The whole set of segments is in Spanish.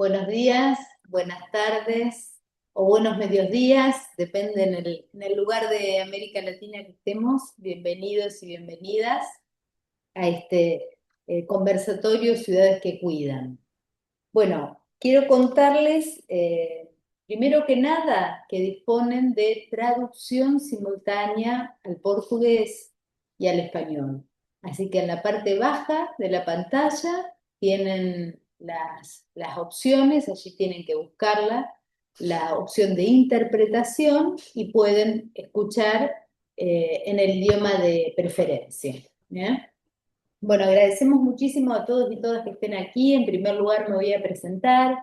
Buenos días, buenas tardes o buenos mediodías, depende en el lugar de América Latina que estemos. Bienvenidos y bienvenidas a este conversatorio Ciudades que Cuidan. Bueno, quiero contarles, primero que nada, que disponen de traducción simultánea al portugués y al español. Así que en la parte baja de la pantalla tienen las opciones, allí tienen que buscarla, la opción de interpretación y pueden escuchar en el idioma de preferencia. ¿Bien? Bueno, agradecemos muchísimo a todos y todas que estén aquí. En primer lugar, me voy a presentar.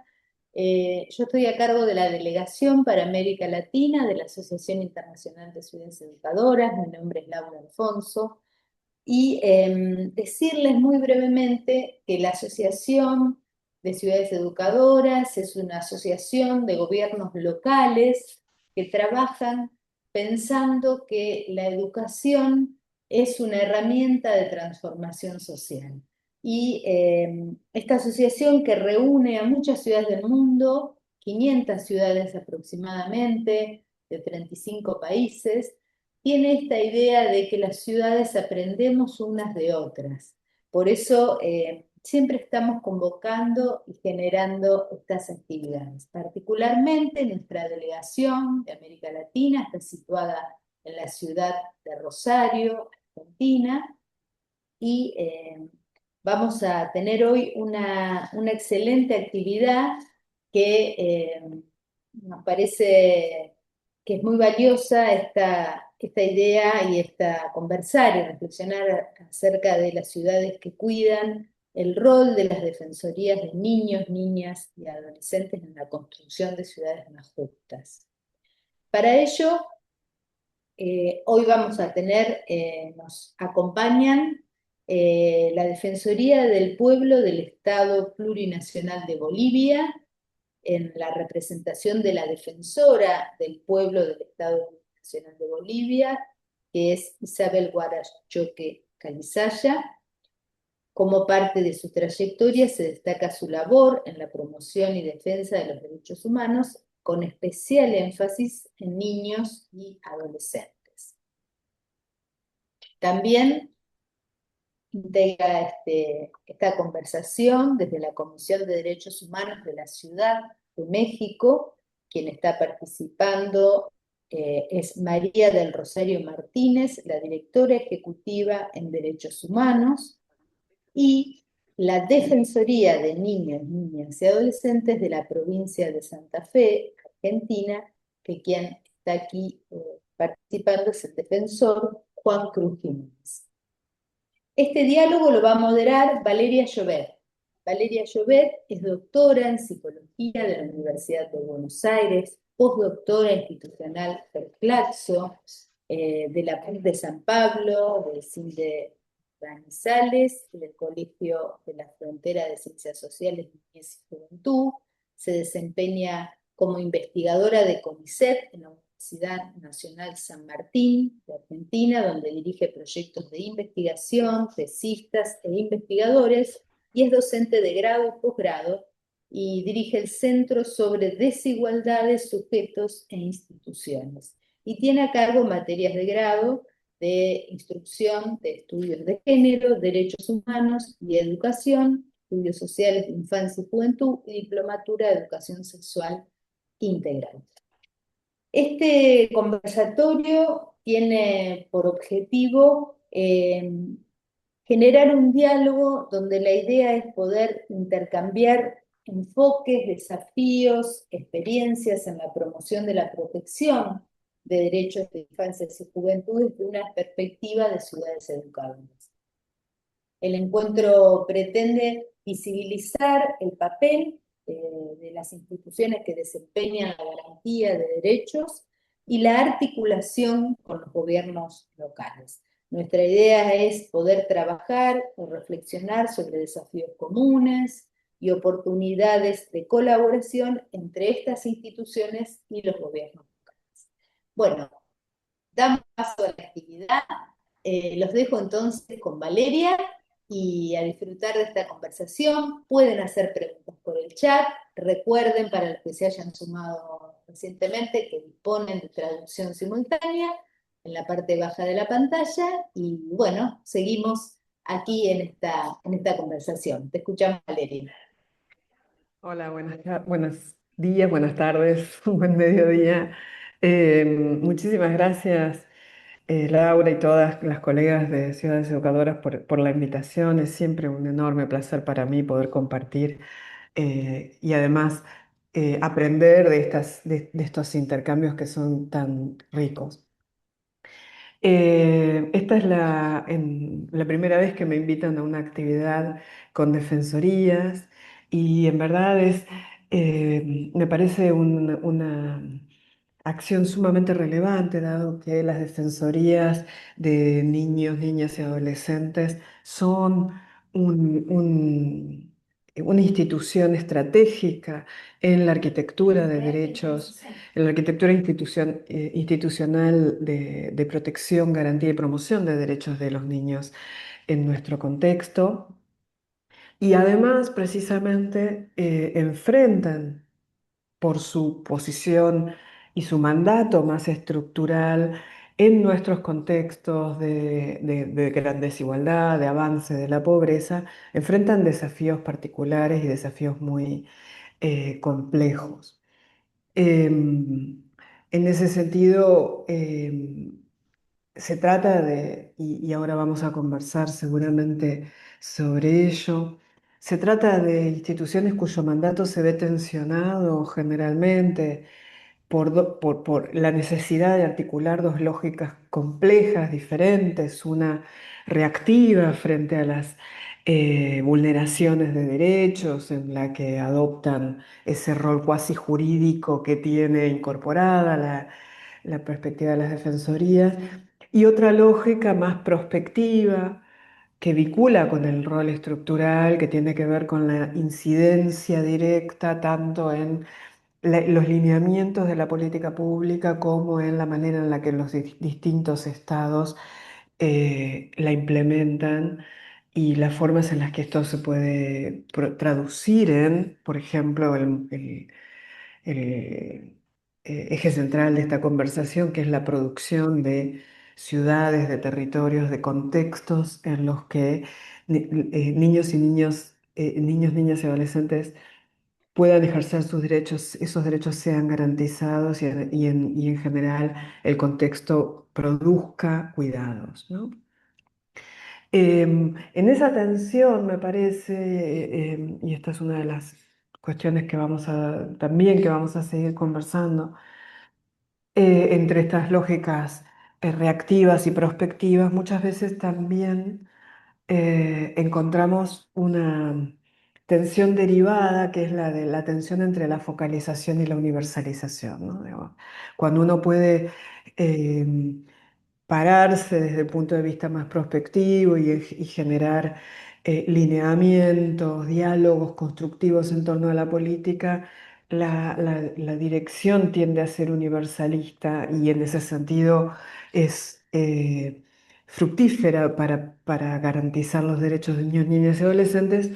Yo estoy a cargo de la Delegación para América Latina de la Asociación Internacional de Ciudades Educadoras. Mi nombre es Laura Alfonso. Y decirles muy brevemente que la Asociación de Ciudades Educadoras es una asociación de gobiernos locales que trabajan pensando que la educación es una herramienta de transformación social. Y esta asociación que reúne a muchas ciudades del mundo, 500 ciudades aproximadamente, de 35 países, tiene esta idea de que las ciudades aprendemos unas de otras. Por eso siempre estamos convocando y generando estas actividades. Particularmente nuestra delegación de América Latina está situada en la ciudad de Rosario, Argentina, y vamos a tener hoy una excelente actividad que nos parece que es muy valiosa esta idea y esta conversar y reflexionar acerca de las ciudades que cuidan, el rol de las defensorías de niños, niñas y adolescentes en la construcción de ciudades más justas. Para ello, hoy vamos a tener, nos acompañan la Defensoría del Pueblo del Estado Plurinacional de Bolivia, en la representación de la Defensora del Pueblo del Estado Plurinacional de Bolivia, que es Isabel Guarachoque Calizaya. Como parte de su trayectoria se destaca su labor en la promoción y defensa de los derechos humanos, con especial énfasis en niños y adolescentes. También integra esta conversación desde la Comisión de Derechos Humanos de la Ciudad de México. Quien está participando es María del Rosario Martínez, la directora ejecutiva en Derechos Humanos, y la Defensoría de Niños, Niñas y Adolescentes de la provincia de Santa Fe, Argentina, que quien está aquí participando es el defensor Juan Cruz Jiménez. Este diálogo lo va a moderar Valeria Llobet. Valeria Llobet es doctora en Psicología de la Universidad de Buenos Aires, postdoctora institucional per Claxo, de la PUC de San Pablo, del CINDE Manizales, del Colegio de la Frontera de Ciencias Sociales, Niñez y Juventud. Se desempeña como investigadora de CONICET en la Universidad Nacional San Martín de Argentina, donde dirige proyectos de investigación, tesistas e investigadores, y es docente de grado y posgrado, y dirige el Centro sobre Desigualdades, Sujetos e Instituciones. Y tiene a cargo materias de grado de instrucción, de estudios de género, derechos humanos y educación, estudios sociales de infancia y juventud, y diplomatura de educación sexual integral. Este conversatorio tiene por objetivo generar un diálogo donde la idea es poder intercambiar enfoques, desafíos, experiencias en la promoción de la protección de derechos de infancias y juventudes desde una perspectiva de ciudades educadoras. El encuentro pretende visibilizar el papel de las instituciones que desempeñan la garantía de derechos y la articulación con los gobiernos locales. Nuestra idea es poder trabajar o reflexionar sobre desafíos comunes y oportunidades de colaboración entre estas instituciones y los gobiernos locales. Bueno, damos paso a la actividad. Los dejo entonces con Valeria y a disfrutar de esta conversación. Pueden hacer preguntas por el chat. Recuerden, para los que se hayan sumado recientemente, que disponen de traducción simultánea en la parte baja de la pantalla. Y bueno, seguimos aquí en esta conversación. Te escuchamos, Valeria. Hola, buenos días, buenas tardes, un buen mediodía. Muchísimas gracias, Laura y todas las colegas de Ciudades Educadoras por la invitación. Es siempre un enorme placer para mí poder compartir y además aprender de estos intercambios que son tan ricos. Esta es la primera vez que me invitan a una actividad con defensorías y en verdad me parece una acción sumamente relevante, dado que las defensorías de niños, niñas y adolescentes son una institución estratégica en la arquitectura de derechos, en la arquitectura institucional de protección, garantía y promoción de derechos de los niños en nuestro contexto. Y además, precisamente, enfrentan por su posición y su mandato más estructural en nuestros contextos de gran desigualdad, de avance de la pobreza, enfrentan desafíos particulares y desafíos muy complejos. En ese sentido, se trata y ahora vamos a conversar seguramente sobre ello, se trata de instituciones cuyo mandato se ve tensionado generalmente por la necesidad de articular dos lógicas complejas, diferentes, una reactiva frente a las vulneraciones de derechos, en la que adoptan ese rol cuasi jurídico que tiene incorporada la perspectiva de las defensorías, y otra lógica más prospectiva que vincula con el rol estructural, que tiene que ver con la incidencia directa tanto en los lineamientos de la política pública como en la manera en la que los distintos estados la implementan y las formas en las que esto se puede traducir en, por ejemplo, el eje central de esta conversación, que es la producción de ciudades, de territorios, de contextos en los que niños y niños, niñas y adolescentes puedan ejercer sus derechos, esos derechos sean garantizados y en general el contexto produzca cuidados, ¿no? En esa tensión me parece, y esta es una de las cuestiones que también que vamos a seguir conversando, entre estas lógicas reactivas y prospectivas, muchas veces también encontramos una tensión derivada, que es la de la tensión entre la focalización y la universalización, ¿no? Digo, cuando uno puede pararse desde el punto de vista más prospectivo y generar lineamientos, diálogos constructivos en torno a la política, la dirección tiende a ser universalista y en ese sentido es fructífera para garantizar los derechos de niños, niñas y adolescentes.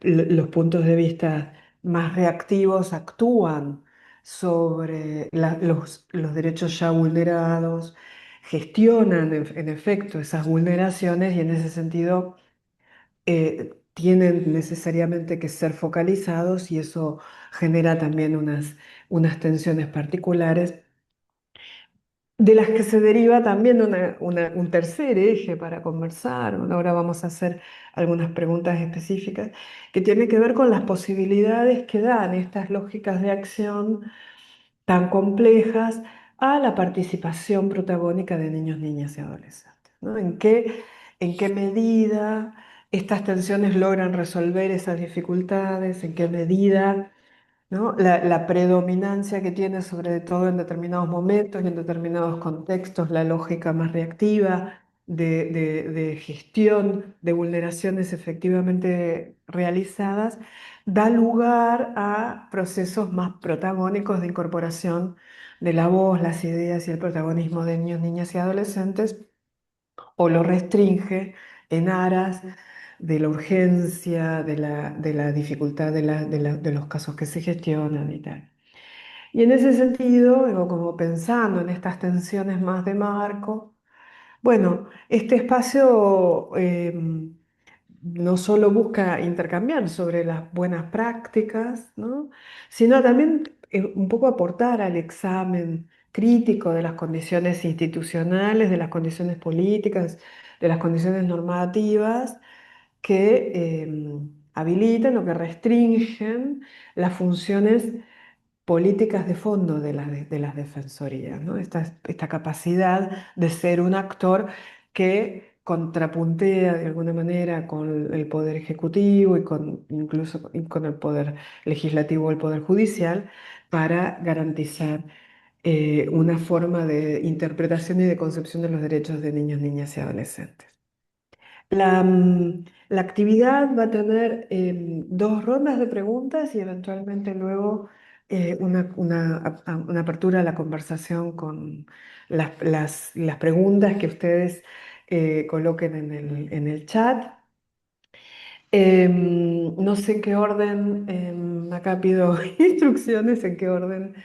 Los puntos de vista más reactivos actúan sobre los derechos ya vulnerados, gestionan en efecto esas vulneraciones y en ese sentido tienen necesariamente que ser focalizados y eso genera también unas tensiones particulares de las que se deriva también un tercer eje para conversar. Bueno, ahora vamos a hacer algunas preguntas específicas que tienen que ver con las posibilidades que dan estas lógicas de acción tan complejas a la participación protagónica de niños, niñas y adolescentes, ¿no? En qué medida estas tensiones logran resolver esas dificultades? ¿En qué medida, ¿no? La predominancia que tiene sobre todo en determinados momentos y en determinados contextos la lógica más reactiva de gestión de vulneraciones efectivamente realizadas da lugar a procesos más protagónicos de incorporación de la voz, las ideas y el protagonismo de niños, niñas y adolescentes, o lo restringe en aras de la urgencia, de la dificultad de los casos que se gestionan y tal. Y en ese sentido, digo, como pensando en estas tensiones más de marco, bueno, este espacio no solo busca intercambiar sobre las buenas prácticas, ¿no? Sino también un poco aportar al examen crítico de las condiciones institucionales, de las condiciones políticas, de las condiciones normativas que habilitan o que restringen las funciones políticas de fondo de las defensorías, ¿no? Esta capacidad de ser un actor que contrapuntea de alguna manera con el poder ejecutivo y con incluso y con el poder legislativo o el poder judicial para garantizar una forma de interpretación y de concepción de los derechos de niños, niñas y adolescentes. La actividad va a tener dos rondas de preguntas y eventualmente luego una apertura a la conversación con las preguntas que ustedes coloquen en el chat. No sé en qué orden, acá pido instrucciones en qué orden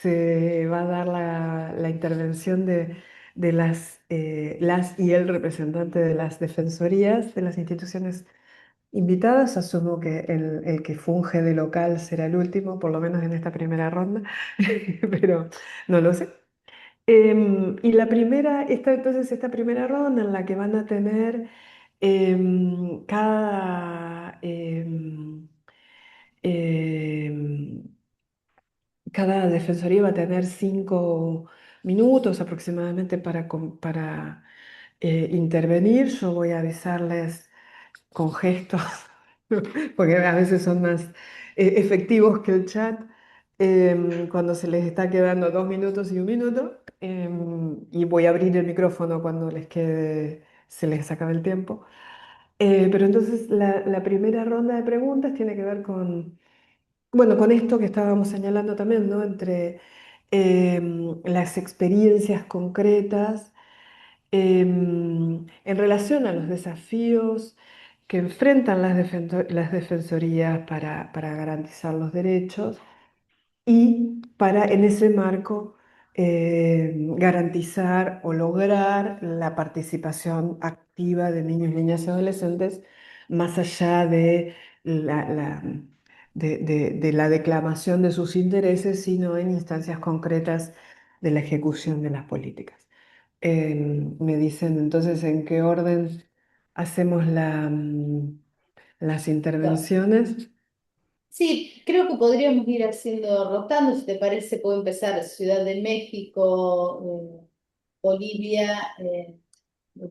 se va a dar la intervención de las y el representante de las defensorías de las instituciones invitadas. Asumo que el que funge de local será el último, por lo menos en esta primera ronda, pero no lo sé. Y entonces esta primera ronda en la que van a tener em, cada defensoría va a tener 5 minutos aproximadamente para intervenir. Yo voy a avisarles con gestos, porque a veces son más efectivos que el chat, cuando se les está quedando 2 minutos y 1 minuto, y voy a abrir el micrófono cuando se les acabe el tiempo. Pero entonces la primera ronda de preguntas tiene que ver bueno, con esto que estábamos señalando también, ¿no? Entre las experiencias concretas en relación a los desafíos que enfrentan las defensorías para garantizar los derechos y para en ese marco garantizar o lograr la participación activa de niños, niñas y adolescentes más allá de la declamación de sus intereses, sino en instancias concretas de la ejecución de las políticas. Me dicen entonces en qué orden hacemos las intervenciones. Sí, creo que podríamos ir haciendo rotando, si te parece, puedo empezar Ciudad de México, Bolivia, el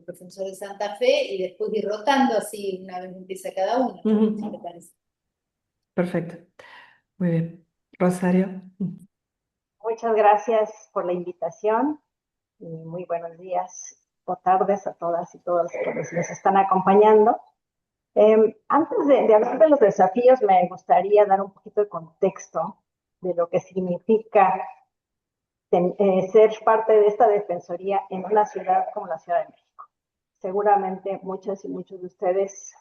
profesor de Santa Fe, y después ir rotando así una vez empieza cada uno, si te Ujú. parece. Perfecto. Muy bien. Rosario. Muchas gracias por la invitación y muy buenos días o tardes a todas y todos quienes nos están acompañando. Antes de hablar de los desafíos, me gustaría dar un poquito de contexto de lo que significa ser parte de esta defensoría en una ciudad como la Ciudad de México. Seguramente muchas y muchos de ustedes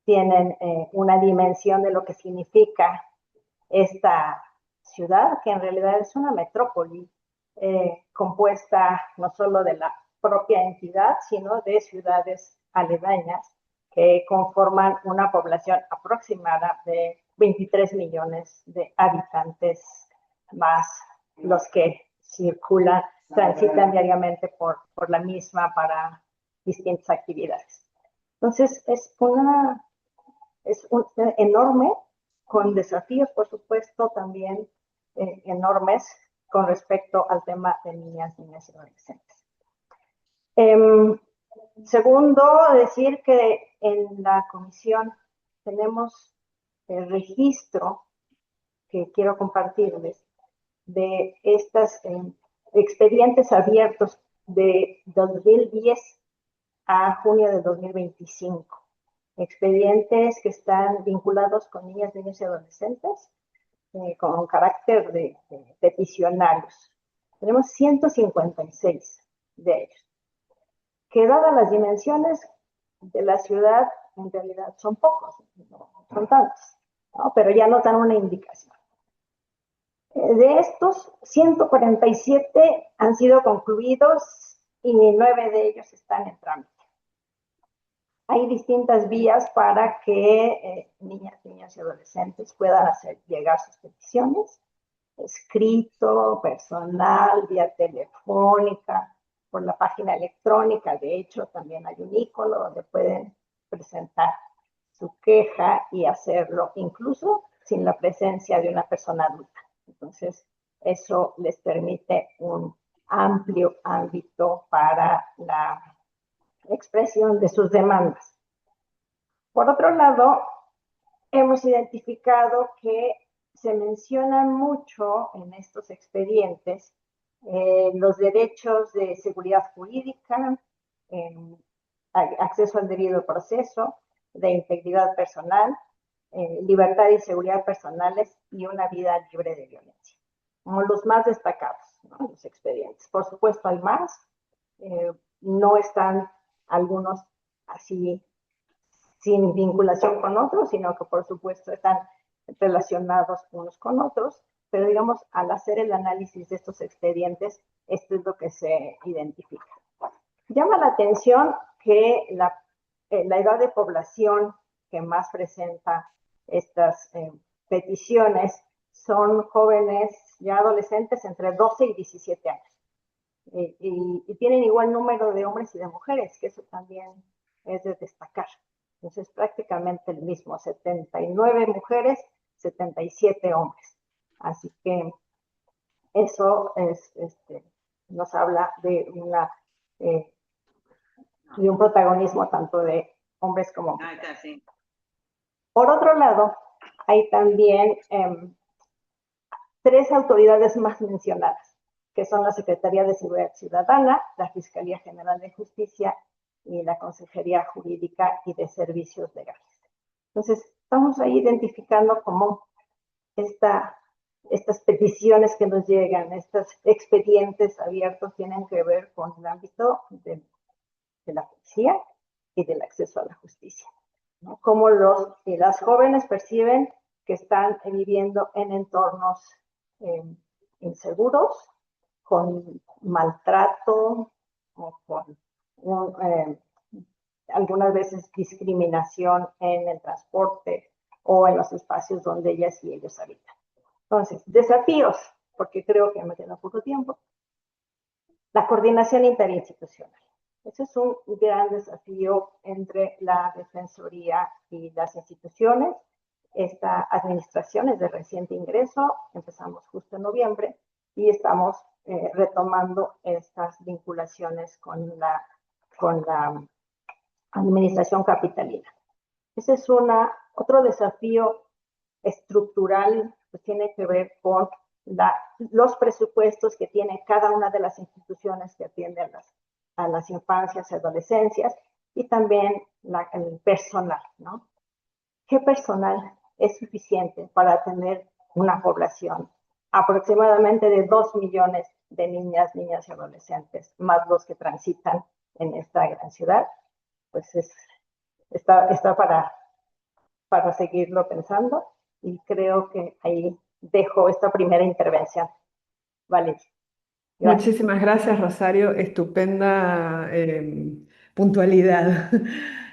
tienen una dimensión de lo que significa esta ciudad, que en realidad es una metrópoli compuesta no solo de la propia entidad, sino de ciudades aledañas que conforman una población aproximada de 23 millones de habitantes, más los que circulan, transitan diariamente por la misma para distintas actividades. Entonces, es enorme, con desafíos, por supuesto, también enormes con respecto al tema de niñas, niñas y adolescentes. Segundo, decir que en la comisión tenemos el registro que quiero compartirles de estos expedientes abiertos de 2010 a junio de 2025. Expedientes que están vinculados con niñas, niños y adolescentes con carácter de peticionarios. Tenemos 156 de ellos, que dadas las dimensiones de la ciudad en realidad son pocos, no son tantos, ¿no? Pero ya nos dan una indicación. De estos, 147 han sido concluidos y 9 de ellos están en trámite. Hay distintas vías para que niñas, niños y adolescentes puedan hacer llegar sus peticiones: escrito, personal, vía telefónica, por la página electrónica. De hecho, también hay un icono donde pueden presentar su queja y hacerlo incluso sin la presencia de una persona adulta. Entonces, eso les permite un amplio ámbito para la expresión de sus demandas. Por otro lado, hemos identificado que se mencionan mucho en estos expedientes los derechos de seguridad jurídica, acceso al debido proceso, de integridad personal, libertad y seguridad personales y una vida libre de violencia, como los más destacados, ¿no? Los expedientes. Por supuesto hay más, no están algunos así sin vinculación con otros, sino que por supuesto están relacionados unos con otros, pero digamos, al hacer el análisis de estos expedientes, esto es lo que se identifica. Llama la atención que la edad de población que más presenta estas peticiones son jóvenes, ya adolescentes, entre 12 y 17 años. Y tienen igual número de hombres y de mujeres, que eso también es de destacar. Entonces, prácticamente el mismo, 79 mujeres, 77 hombres. Así que eso es, nos habla de un protagonismo tanto de hombres como mujeres. Por otro lado, hay también 3 autoridades más mencionadas, que son la Secretaría de Seguridad Ciudadana, la Fiscalía General de Justicia y la Consejería Jurídica y de Servicios Legales. Entonces, estamos ahí identificando cómo estas peticiones que nos llegan, estos expedientes abiertos, tienen que ver con el ámbito de la policía y del acceso a la justicia, ¿no? Cómo las jóvenes perciben que están viviendo en entornos inseguros, con maltrato o con algunas veces discriminación en el transporte o en los espacios donde ellas y ellos habitan. Entonces, desafíos, porque creo que me queda poco tiempo. La coordinación interinstitucional. Ese es un gran desafío entre la Defensoría y las instituciones. Esta administración es de reciente ingreso, empezamos justo en noviembre y estamos retomando estas vinculaciones con la administración capitalina. Ese es otro desafío estructural que tiene que ver con los presupuestos que tiene cada una de las instituciones que atienden a las infancias y adolescencias, y también el personal, ¿no? ¿Qué personal es suficiente para atender una población aproximadamente de 2 millones de niñas, niñas y adolescentes, más los que transitan en esta gran ciudad? Pues está para seguirlo pensando, y creo que ahí dejo esta primera intervención. Vale. Gracias. Muchísimas gracias, Rosario. Estupenda puntualidad.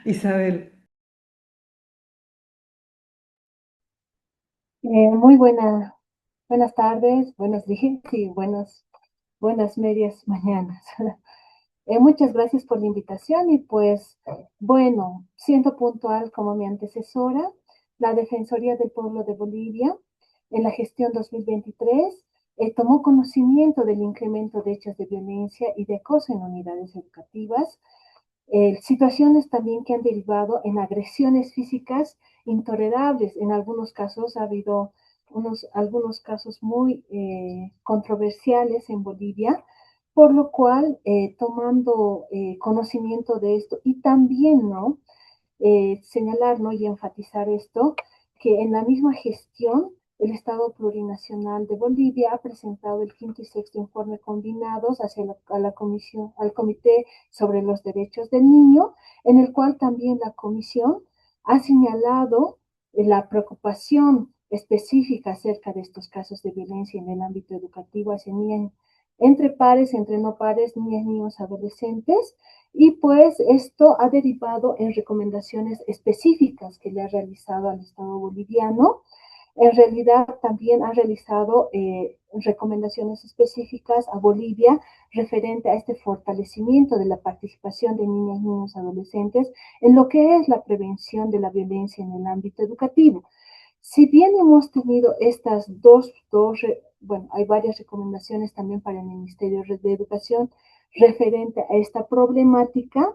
Isabel. Muy buenas tardes, buenos días y buenas medias mañanas. Muchas gracias por la invitación y pues, bueno, siendo puntual como mi antecesora, la Defensoría del Pueblo de Bolivia en la gestión 2023 tomó conocimiento del incremento de hechos de violencia y de acoso en unidades educativas, situaciones también que han derivado en agresiones físicas intolerables. En algunos casos ha habido algunos casos muy controversiales en Bolivia, por lo cual, tomando conocimiento de esto y también, ¿no? Señalar, ¿no? Y enfatizar esto, que en la misma gestión el Estado Plurinacional de Bolivia ha presentado el quinto y sexto informe combinados hacia a la comisión, al Comité sobre los Derechos del Niño, en el cual también la comisión ha señalado la preocupación específica acerca de estos casos de violencia en el ámbito educativo hacia niñas, entre pares, entre no pares, niñas, niños, adolescentes, y pues esto ha derivado en recomendaciones específicas que le ha realizado al Estado boliviano. En realidad también ha realizado recomendaciones específicas a Bolivia referente a este fortalecimiento de la participación de niñas, niños, adolescentes en lo que es la prevención de la violencia en el ámbito educativo. Si bien hemos tenido estas bueno, hay varias recomendaciones también para el Ministerio de Educación referente a esta problemática,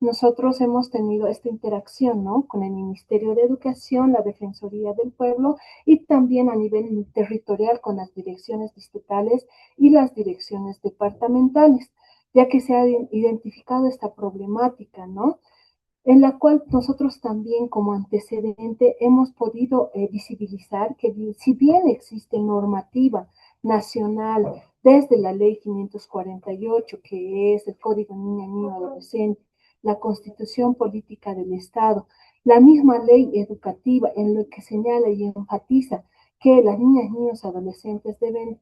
nosotros hemos tenido esta interacción, ¿no? Con el Ministerio de Educación, la Defensoría del Pueblo y también a nivel territorial con las direcciones distritales y las direcciones departamentales, ya que se ha identificado esta problemática, ¿no? En la cual nosotros también como antecedente hemos podido visibilizar que si bien existe normativa nacional desde la ley 548, que es el Código Niña, Niño, Adolescente, la Constitución Política del Estado, la misma ley educativa en lo que señala y enfatiza que las niñas, niños, adolescentes deben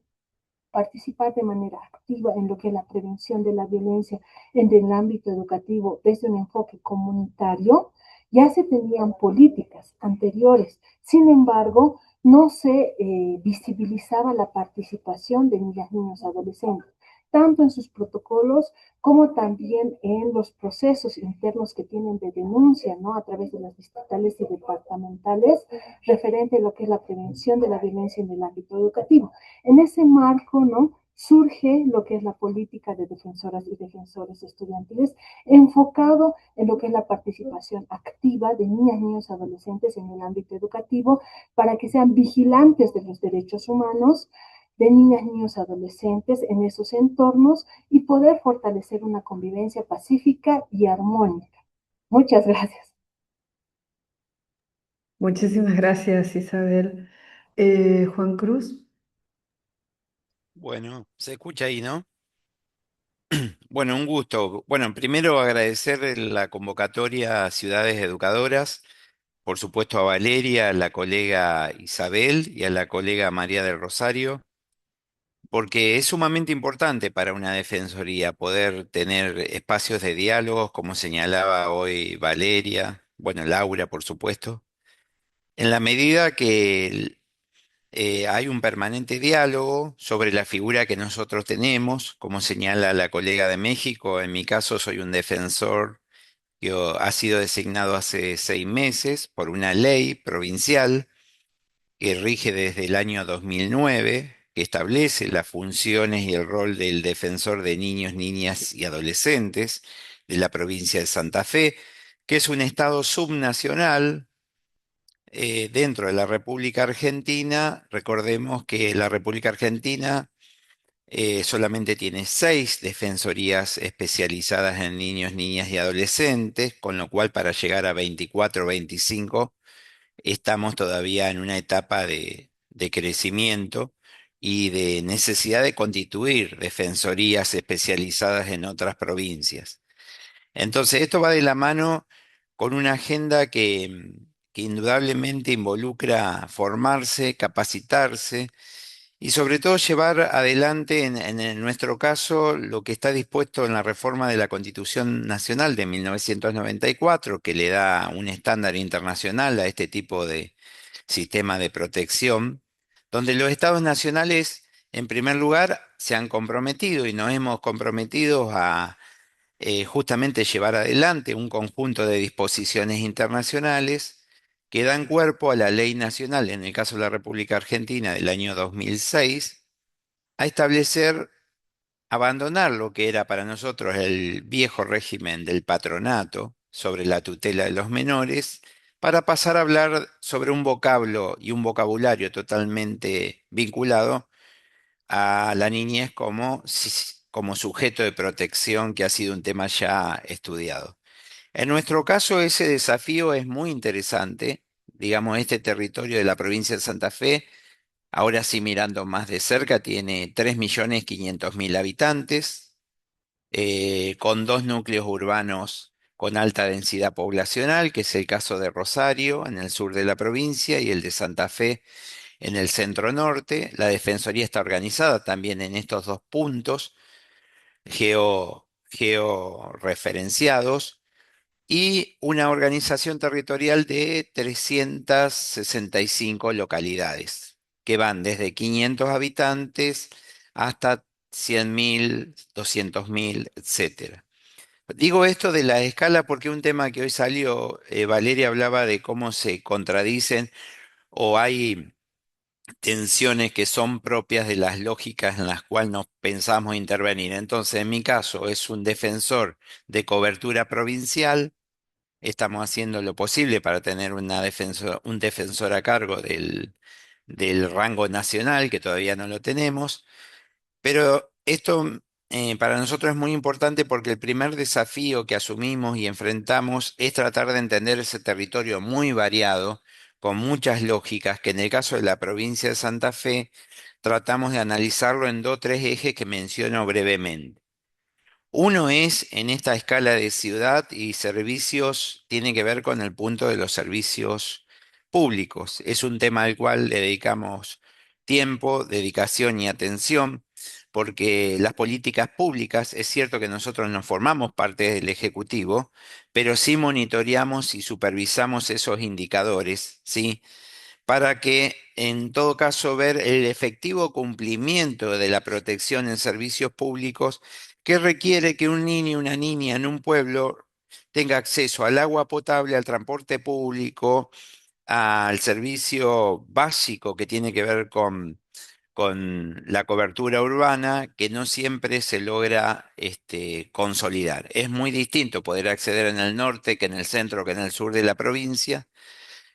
participar de manera activa en lo que es la prevención de la violencia en el ámbito educativo desde un enfoque comunitario, ya se tenían políticas anteriores. Sin embargo, no se visibilizaba la participación de niñas, niños, adolescentes, tanto en sus protocolos como también en los procesos internos que tienen de denuncia, ¿no? A través de las distritales y departamentales, referente a lo que es la prevención de la violencia en el ámbito educativo. En ese marco, ¿no? Surge lo que es la política de defensoras y defensores estudiantiles, enfocado en lo que es la participación activa de niñas, niños, adolescentes en el ámbito educativo, para que sean vigilantes de los derechos humanos de niñas, niños, adolescentes en esos entornos y poder fortalecer una convivencia pacífica y armónica. Muchas gracias. Muchísimas gracias, Isabel. Juan Cruz. Bueno, se escucha ahí, ¿no? Bueno, un gusto. Bueno, primero agradecer la convocatoria a Ciudades Educadoras, por supuesto a Valeria, a la colega Isabel y a la colega María del Rosario, porque es sumamente importante para una defensoría poder tener espacios de diálogos, como señalaba hoy Valeria, bueno, Laura, por supuesto, en la medida que hay un permanente diálogo sobre la figura que nosotros tenemos, como señala la colega de México. En mi caso soy un defensor que ha sido designado hace 6 meses por una ley provincial que rige desde el año 2009, que establece las funciones y el rol del defensor de niños, niñas y adolescentes de la provincia de Santa Fe, que es un estado subnacional dentro de la República Argentina. Recordemos que la República Argentina solamente tiene 6 defensorías especializadas en niños, niñas y adolescentes, con lo cual para llegar a 24 o 25 estamos todavía en una etapa de crecimiento y de necesidad de constituir defensorías especializadas en otras provincias. Entonces, esto va de la mano con una agenda que indudablemente involucra formarse, capacitarse y sobre todo llevar adelante, en nuestro caso, lo que está dispuesto en la reforma de la Constitución Nacional de 1994, que le da un estándar internacional a este tipo de sistema de protección, donde los estados nacionales, en primer lugar, se han comprometido y nos hemos comprometido a justamente llevar adelante un conjunto de disposiciones internacionales que dan cuerpo a la ley nacional, en el caso de la República Argentina del año 2006, a establecer, abandonar lo que era para nosotros el viejo régimen del patronato sobre la tutela de los menores, para pasar a hablar sobre un vocablo y un vocabulario totalmente vinculado a la niñez como sujeto de protección, que ha sido un tema ya estudiado. En nuestro caso, ese desafío es muy interesante. Digamos, este territorio de la provincia de Santa Fe Ahora sí, mirando más de cerca, tiene 3.500.000 habitantes, con dos núcleos urbanos con alta densidad poblacional, que es el caso de Rosario, en el sur de la provincia, y el de Santa Fe, en el centro norte. La Defensoría está organizada también en estos dos puntos georreferenciados y una organización territorial de 365 localidades, que van desde 500 habitantes hasta 100.000, 200.000, etcétera. Digo esto de la escala porque un tema que hoy salió, Valeria hablaba de cómo se contradicen o hay tensiones que son propias de las lógicas en las cuales nos pensamos intervenir. Entonces, en mi caso, es un defensor de cobertura provincial. Estamos haciendo lo posible para tener un defensor a cargo del rango nacional, que todavía no lo tenemos. Pero esto para nosotros es muy importante porque el primer desafío que asumimos y enfrentamos es tratar de entender ese territorio muy variado, con muchas lógicas, que en el caso de la provincia de Santa Fe tratamos de analizarlo en dos o tres ejes que menciono brevemente. Uno es en esta escala de ciudad y servicios, tiene que ver con el punto de los servicios públicos. Es un tema al cual le dedicamos tiempo, dedicación y atención, porque las políticas públicas, es cierto que nosotros no formamos parte del Ejecutivo, pero sí monitoreamos y supervisamos esos indicadores, ¿sí? Para que en todo caso ver el efectivo cumplimiento de la protección en servicios públicos que requiere que un niño y una niña en un pueblo tenga acceso al agua potable, al transporte público, al servicio básico que tiene que ver con la cobertura urbana, que no siempre se logra consolidar. Es muy distinto poder acceder en el norte que en el centro que en el sur de la provincia.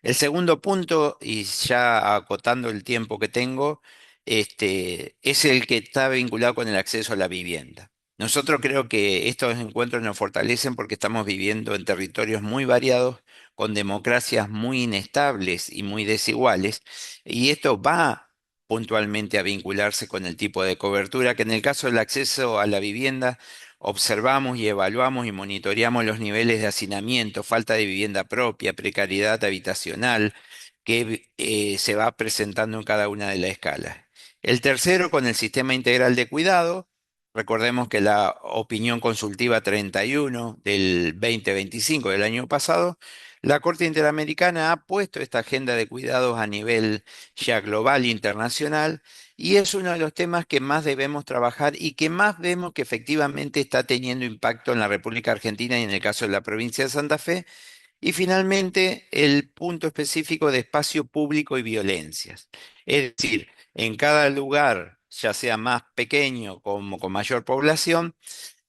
El segundo punto, y ya acotando el tiempo que tengo, es el que está vinculado con el acceso a la vivienda. Nosotros creo que estos encuentros nos fortalecen porque estamos viviendo en territorios muy variados, con democracias muy inestables y muy desiguales, y esto va puntualmente a vincularse con el tipo de cobertura, que en el caso del acceso a la vivienda observamos y evaluamos y monitoreamos los niveles de hacinamiento, falta de vivienda propia, precariedad habitacional que se va presentando en cada una de las escalas. El tercero, con el sistema integral de cuidado. Recordemos que la opinión consultiva 31 del 2025 del año pasado, la Corte Interamericana ha puesto esta agenda de cuidados a nivel ya global e internacional, y es uno de los temas que más debemos trabajar y que más vemos que efectivamente está teniendo impacto en la República Argentina y en el caso de la provincia de Santa Fe. Y finalmente, el punto específico de espacio público y violencias. Es decir, en cada lugar, ya sea más pequeño como con mayor población,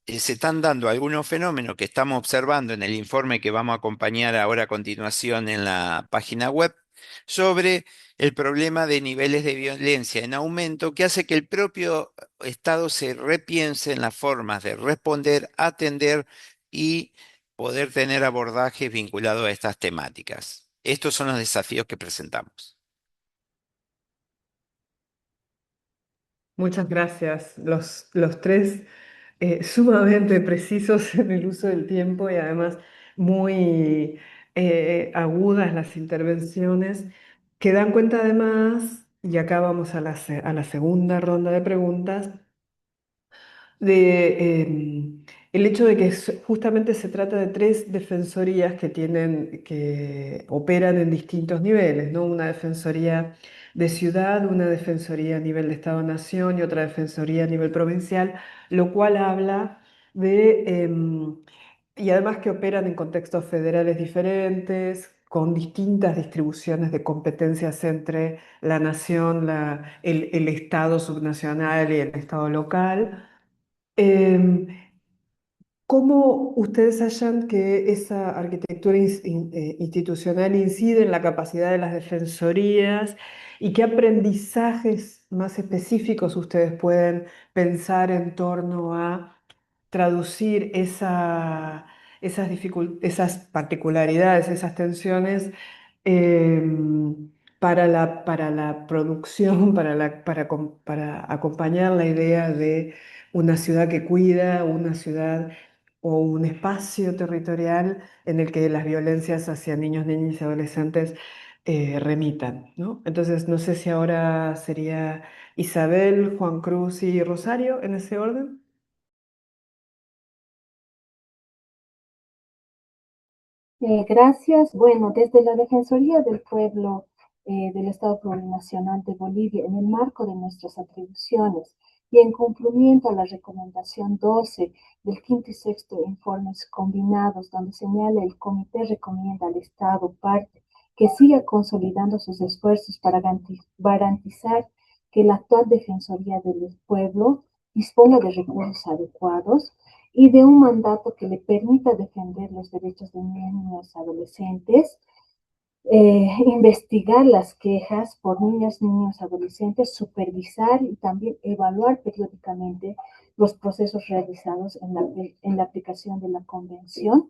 se están dando algunos fenómenos que estamos observando en el informe que vamos a acompañar ahora a continuación en la página web sobre el problema de niveles de violencia en aumento que hace que el propio Estado se repiense en las formas de responder, atender y poder tener abordajes vinculados a estas temáticas. Estos son los desafíos que presentamos. Muchas gracias. Los tres sumamente precisos en el uso del tiempo y además muy agudas las intervenciones que dan cuenta además, y acá vamos a a la segunda ronda de preguntas, de el hecho de que justamente se trata de tres defensorías que operan en distintos niveles, ¿no? Una defensoría de ciudad, una defensoría a nivel de Estado-Nación y otra defensoría a nivel provincial, lo cual habla de, y además que operan en contextos federales diferentes, con distintas distribuciones de competencias entre la nación, el Estado subnacional y el Estado local. Em, ¿Cómo ustedes hallan que esa arquitectura institucional incide en la capacidad de las defensorías y qué aprendizajes más específicos ustedes pueden pensar en torno a traducir esas particularidades, esas tensiones, em, para la producción, para acompañar la idea de una ciudad que cuida, una ciudad o un espacio territorial en el que las violencias hacia niños, niñas y adolescentes remitan, ¿no? Entonces, no sé si ahora sería Isabel, Juan Cruz y Rosario en ese orden. Gracias. Bueno, desde la Defensoría del Pueblo del Estado Plurinacional de Bolivia, en el marco de nuestras atribuciones y en cumplimiento a la recomendación 12 del quinto y sexto informes combinados, donde señala el comité recomienda al Estado parte que siga consolidando sus esfuerzos para garantizar que la actual Defensoría del Pueblo disponga de recursos adecuados y de un mandato que le permita defender los derechos de niños y adolescentes, investigar las quejas por niñas, niños, adolescentes, supervisar y también evaluar periódicamente los procesos realizados en la aplicación de la convención.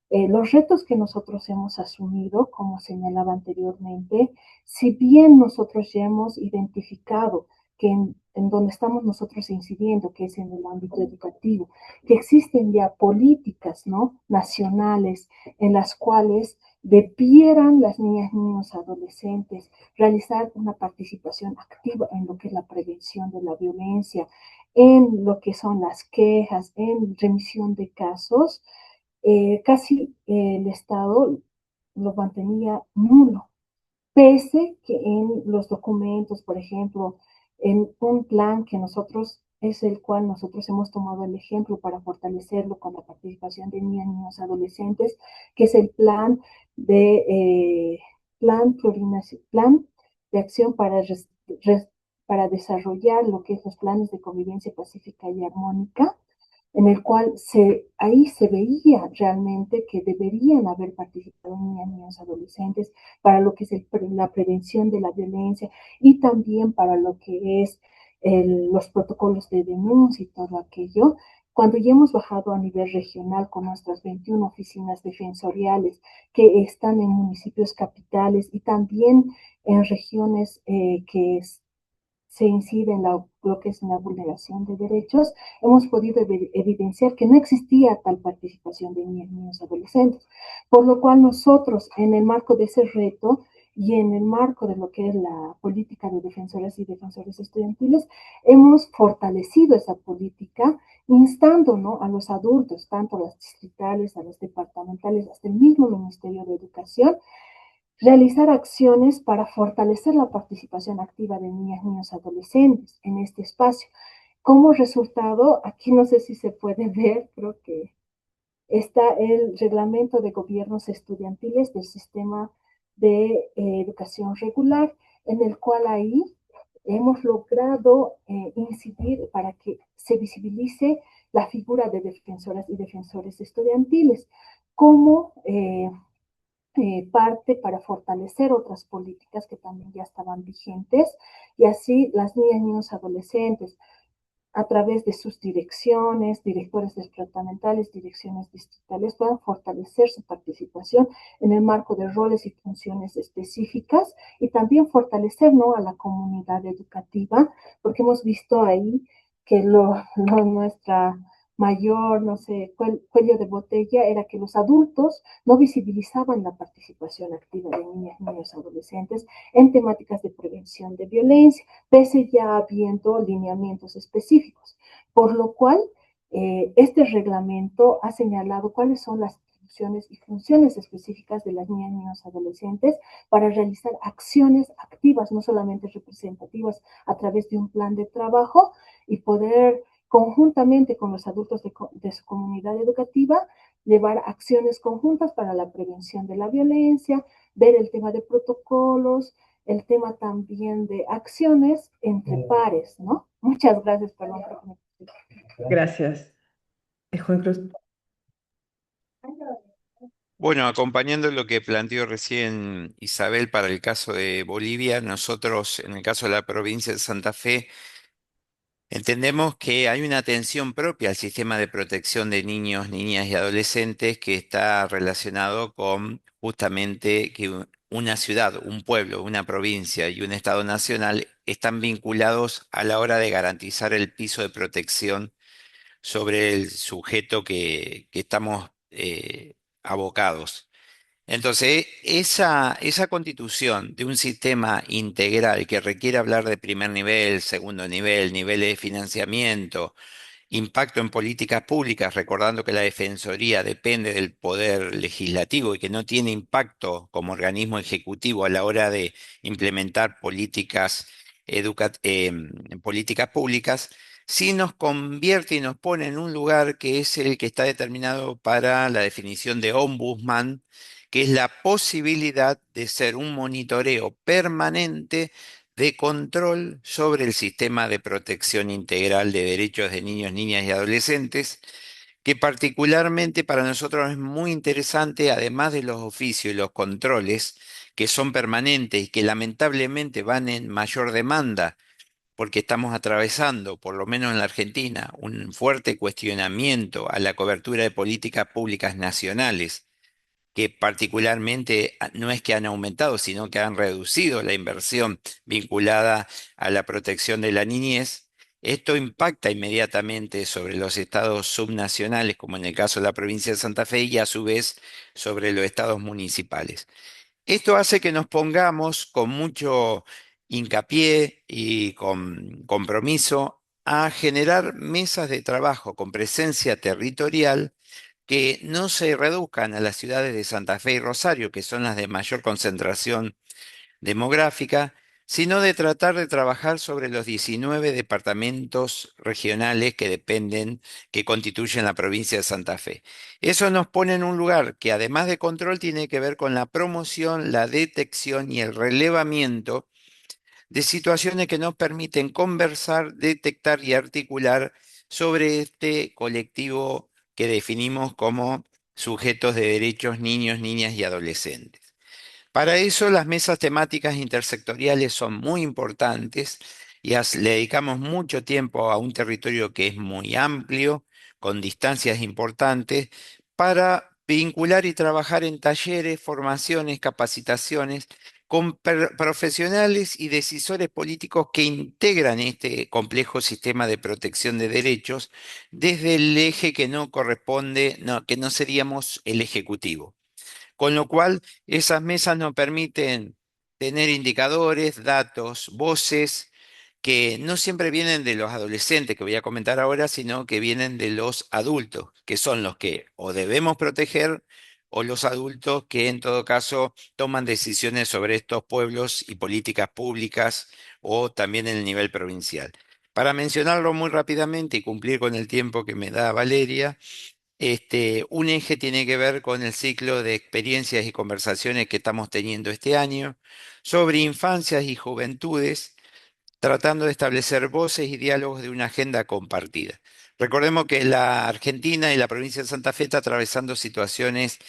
Los retos que nosotros hemos asumido, como señalaba anteriormente, si bien nosotros ya hemos identificado que en donde estamos nosotros incidiendo, que es en el ámbito educativo, que existen ya políticas, ¿no?, nacionales en las cuales debieran las niñas, niños, adolescentes realizar una participación activa en lo que es la prevención de la violencia, en lo que son las quejas, en remisión de casos, casi el Estado lo mantenía nulo, pese que en los documentos, por ejemplo, en un plan que nosotros es el cual nosotros hemos tomado el ejemplo para fortalecerlo con la participación de niñas, niños, adolescentes, que es el plan de plan de acción para desarrollar lo que es los planes de convivencia pacífica y armónica, en el cual ahí se veía realmente que deberían haber participado niñas, niños, adolescentes para lo que es la prevención de la violencia y también para lo que es los protocolos de denuncia y todo aquello. Cuando ya hemos bajado a nivel regional con nuestras 21 oficinas defensoriales que están en municipios capitales y también en regiones que se incide en lo que es una vulneración de derechos, hemos podido evidenciar que no existía tal participación de niños, niños, adolescentes, por lo cual nosotros, en el marco de ese reto y en el marco de lo que es la política de defensoras y defensores estudiantiles, hemos fortalecido esa política, instando, ¿no?, a los adultos, tanto a las distritales, a las departamentales, hasta el mismo Ministerio de Educación, realizar acciones para fortalecer la participación activa de niñas, niños, adolescentes en este espacio. Como resultado, aquí no sé si se puede ver, creo que está el reglamento de gobiernos estudiantiles del sistema de educación regular, en el cual ahí hemos logrado incidir para que se visibilice la figura de defensoras y defensores estudiantiles como parte para fortalecer otras políticas que también ya estaban vigentes y así las niñas, niños, adolescentes a través de sus direcciones, directores departamentales, direcciones distritales, puedan fortalecer su participación en el marco de roles y funciones específicas y también fortalecer, ¿no?, a la comunidad educativa, porque hemos visto ahí que nuestra mayor, no sé, cuello de botella era que los adultos no visibilizaban la participación activa de niñas, niños, adolescentes en temáticas de prevención de violencia, pese ya habiendo lineamientos específicos, por lo cual este reglamento ha señalado cuáles son las atribuciones y funciones específicas de las niñas, niños, adolescentes para realizar acciones activas, no solamente representativas, a través de un plan de trabajo y poder conjuntamente con los adultos de su comunidad educativa llevar acciones conjuntas para la prevención de la violencia, ver el tema de protocolos, el tema también de acciones entre pares, ¿no? Muchas gracias, perdón. Gracias. Juan Cruz. Bueno, acompañando lo que planteó recién Isabel para el caso de Bolivia, nosotros en el caso de la provincia de Santa Fe entendemos que hay una atención propia al sistema de protección de niños, niñas y adolescentes que está relacionado con justamente que una ciudad, un pueblo, una provincia y un Estado nacional están vinculados a la hora de garantizar el piso de protección sobre el sujeto que estamos abocados. Entonces, esa constitución de un sistema integral que requiere hablar de primer nivel, segundo nivel, niveles de financiamiento, impacto en políticas públicas, recordando que la Defensoría depende del poder legislativo y que no tiene impacto como organismo ejecutivo a la hora de implementar políticas públicas, sí nos convierte y nos pone en un lugar que es el que está determinado para la definición de ombudsman, que es la posibilidad de ser un monitoreo permanente de control sobre el sistema de protección integral de derechos de niños, niñas y adolescentes, que particularmente para nosotros es muy interesante, además de los oficios y los controles, que son permanentes y que lamentablemente van en mayor demanda, porque estamos atravesando, por lo menos en la Argentina, un fuerte cuestionamiento a la cobertura de políticas públicas nacionales que particularmente no es que han aumentado, sino que han reducido la inversión vinculada a la protección de la niñez. Esto impacta inmediatamente sobre los estados subnacionales, como en el caso de la provincia de Santa Fe, y a su vez sobre los estados municipales. Esto hace que nos pongamos con mucho hincapié y con compromiso a generar mesas de trabajo con presencia territorial que no se reduzcan a las ciudades de Santa Fe y Rosario, que son las de mayor concentración demográfica, sino de tratar de trabajar sobre los 19 departamentos regionales que dependen, que constituyen la provincia de Santa Fe. Eso nos pone en un lugar que además de control tiene que ver con la promoción, la detección y el relevamiento de situaciones que nos permiten conversar, detectar y articular sobre este colectivo que definimos como sujetos de derechos niños, niñas y adolescentes. Para eso las mesas temáticas intersectoriales son muy importantes y le dedicamos mucho tiempo a un territorio que es muy amplio, con distancias importantes, para vincular y trabajar en talleres, formaciones, capacitaciones con profesionales y decisores políticos que integran este complejo sistema de protección de derechos desde el eje que no corresponde, que no seríamos el ejecutivo. Con lo cual, esas mesas nos permiten tener indicadores, datos, voces que no siempre vienen de los adolescentes, que voy a comentar ahora, sino que vienen de los adultos, que son los que o debemos proteger o los adultos que en todo caso toman decisiones sobre estos pueblos y políticas públicas o también en el nivel provincial. Para mencionarlo muy rápidamente y cumplir con el tiempo que me da Valeria, un eje tiene que ver con el ciclo de experiencias y conversaciones que estamos teniendo este año sobre infancias y juventudes, tratando de establecer voces y diálogos de una agenda compartida. Recordemos que la Argentina y la provincia de Santa Fe está atravesando situaciones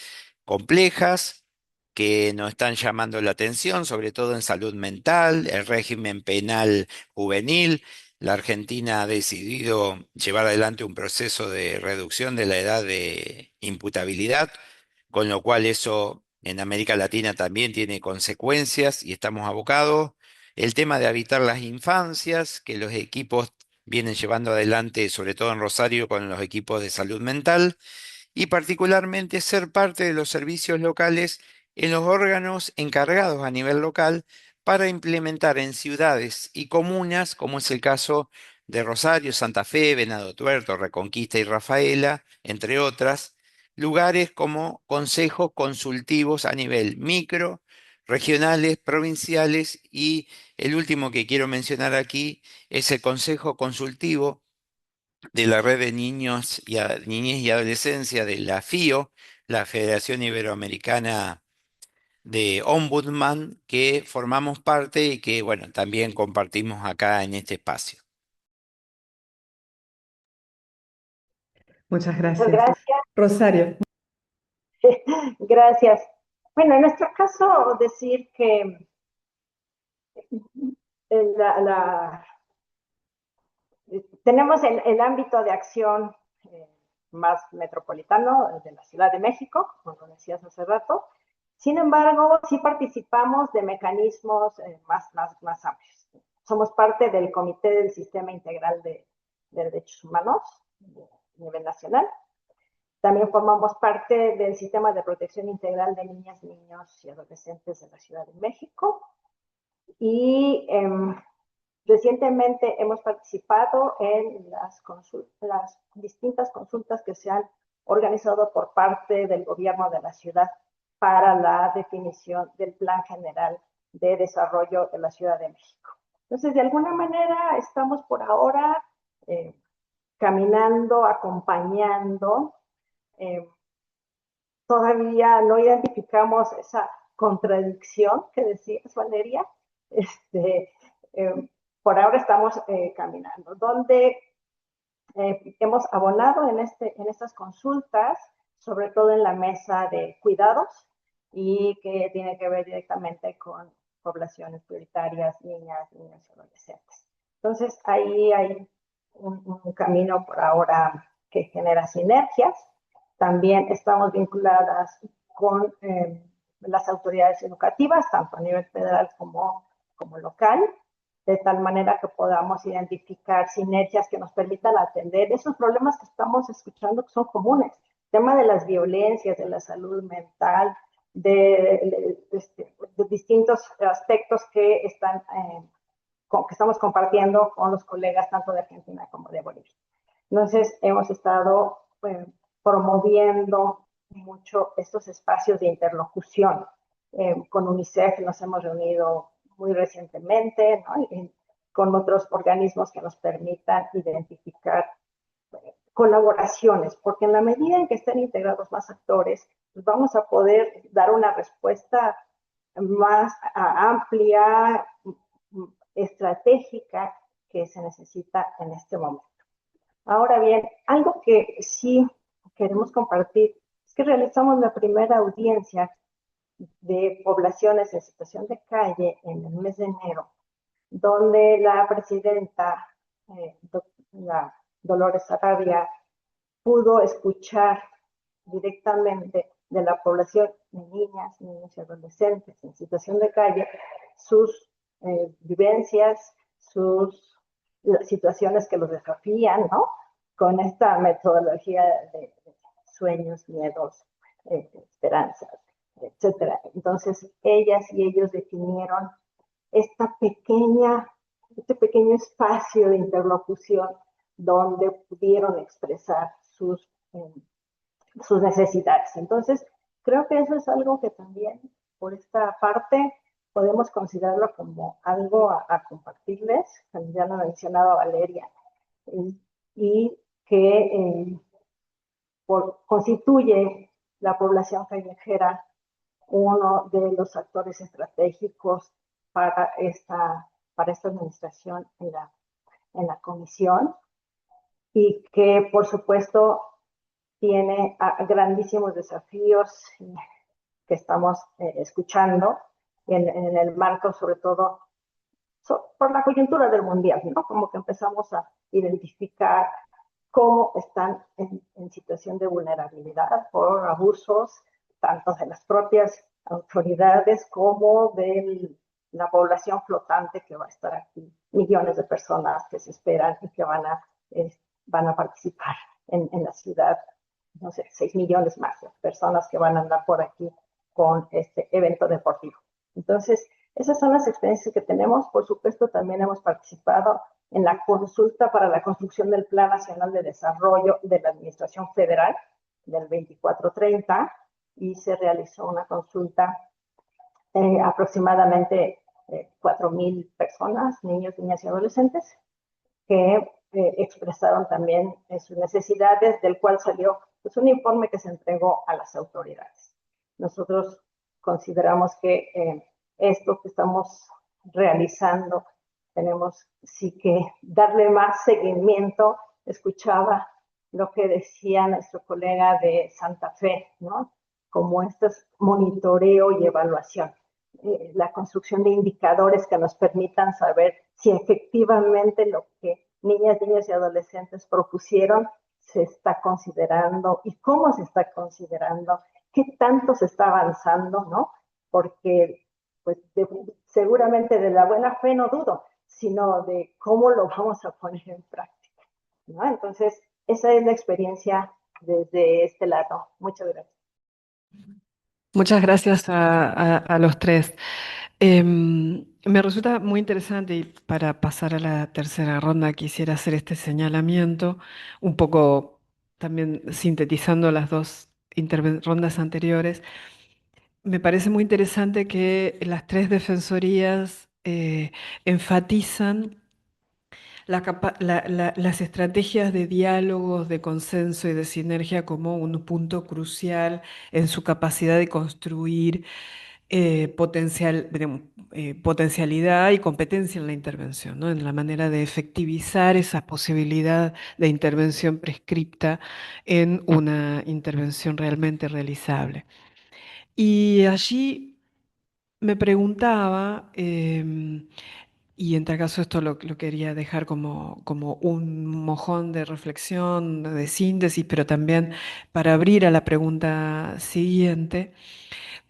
complejas que nos están llamando la atención, sobre todo en salud mental, el régimen penal juvenil. La Argentina ha decidido llevar adelante un proceso de reducción de la edad de imputabilidad, con lo cual eso en América Latina también tiene consecuencias y estamos abocados. El tema de habitar las infancias, que los equipos vienen llevando adelante, sobre todo en Rosario, con los equipos de salud mental y particularmente ser parte de los servicios locales en los órganos encargados a nivel local para implementar en ciudades y comunas, como es el caso de Rosario, Santa Fe, Venado Tuerto, Reconquista y Rafaela, entre otras, lugares como consejos consultivos a nivel micro, regionales, provinciales y el último que quiero mencionar aquí es el Consejo Consultivo de la Red de Niños y Niñez y Adolescencia de la FIO, la Federación Iberoamericana de Ombudsman, que formamos parte y que, bueno, también compartimos acá en este espacio. Muchas Muchas gracias. gracias. Rosario. Gracias. Bueno, en nuestro caso, decir que la, la, tenemos el ámbito de acción más metropolitano de la Ciudad de México, como lo decías hace rato, Sin embargo, sí participamos de mecanismos más amplios. Somos parte del Comité del Sistema Integral de Derechos Humanos a nivel nacional. También formamos parte del Sistema de Protección Integral de Niñas, Niños y Adolescentes de la Ciudad de México. Y recientemente hemos participado en las distintas consultas que se han organizado por parte del gobierno de la ciudad para la definición del Plan General de Desarrollo de la Ciudad de México. Entonces, de alguna manera, estamos por ahora caminando, acompañando. Todavía no identificamos esa contradicción que decías, Valeria. Por ahora estamos caminando. Donde hemos abonado en estas consultas, sobre todo en la mesa de cuidados, y que tiene que ver directamente con poblaciones prioritarias, niñas, niños y adolescentes. Entonces, ahí hay un camino por ahora que genera sinergias. También estamos vinculadas con las autoridades educativas, tanto a nivel federal como local, de tal manera que podamos identificar sinergias que nos permitan atender esos problemas que estamos escuchando que son comunes. El tema de las violencias, de la salud mental, de distintos aspectos que estamos compartiendo con los colegas tanto de Argentina como de Bolivia. Entonces, hemos estado promoviendo mucho estos espacios de interlocución. Con UNICEF nos hemos reunido muy recientemente, ¿no? Con otros organismos que nos permitan identificar colaboraciones, porque en la medida en que estén integrados más actores, pues vamos a poder dar una respuesta más amplia, estratégica que se necesita en este momento. Ahora bien, algo que sí queremos compartir es que realizamos la primera audiencia de poblaciones en situación de calle en el mes de enero, donde la presidenta, la Dolores Sarabia, pudo escuchar directamente de la población de niñas, niños y adolescentes en situación de calle sus vivencias, sus situaciones que los desafían, ¿no? Con esta metodología de sueños, miedos, esperanzas, etcétera. Entonces, ellas y ellos definieron este pequeño espacio de interlocución donde pudieron expresar sus necesidades. Entonces, creo que eso es algo que también, por esta parte, podemos considerarlo como algo a compartirles, ya lo mencionaba Valeria, y que constituye la población callejera uno de los actores estratégicos para esta administración en la comisión, y que, por supuesto, tiene grandísimos desafíos que estamos escuchando en el marco, sobre todo, por la coyuntura del mundial, ¿no? Como que empezamos a identificar cómo están en situación de vulnerabilidad por abusos, tanto de las propias autoridades como de la población flotante que va a estar aquí, millones de personas que se esperan y que van a participar en la ciudad, no sé, 6 millones más de personas que van a andar por aquí con este evento deportivo. Entonces, esas son las experiencias que tenemos. Por supuesto, también hemos participado en la consulta para la construcción del Plan Nacional de Desarrollo de la Administración Federal del 24-30, y se realizó una consulta aproximadamente 4,000 personas, niños, niñas y adolescentes, que expresaron también sus necesidades, del cual salió pues, un informe que se entregó a las autoridades. Nosotros consideramos que esto que estamos realizando tenemos sí que darle más seguimiento. Escuchaba lo que decía nuestro colega de Santa Fe, ¿no? Como monitoreo y evaluación. La construcción de indicadores que nos permitan saber si efectivamente lo que niñas, niños y adolescentes propusieron se está considerando y cómo se está considerando, qué tanto se está avanzando, ¿no? Porque pues seguramente de la buena fe no dudo, sino de cómo lo vamos a poner en práctica, ¿no? Entonces, esa es la experiencia desde este lado. Muchas gracias. Muchas gracias a los tres. Me resulta muy interesante y para pasar a la tercera ronda quisiera hacer este señalamiento, un poco también sintetizando las dos rondas anteriores. Me parece muy interesante que las tres defensorías enfatizan las estrategias de diálogos, de consenso y de sinergia como un punto crucial en su capacidad de construir potencialidad y competencia en la intervención, ¿no? En la manera de efectivizar esa posibilidad de intervención prescripta en una intervención realmente realizable. Y allí me preguntaba, y en tal caso esto lo quería dejar como un mojón de reflexión, de síntesis, pero también para abrir a la pregunta siguiente.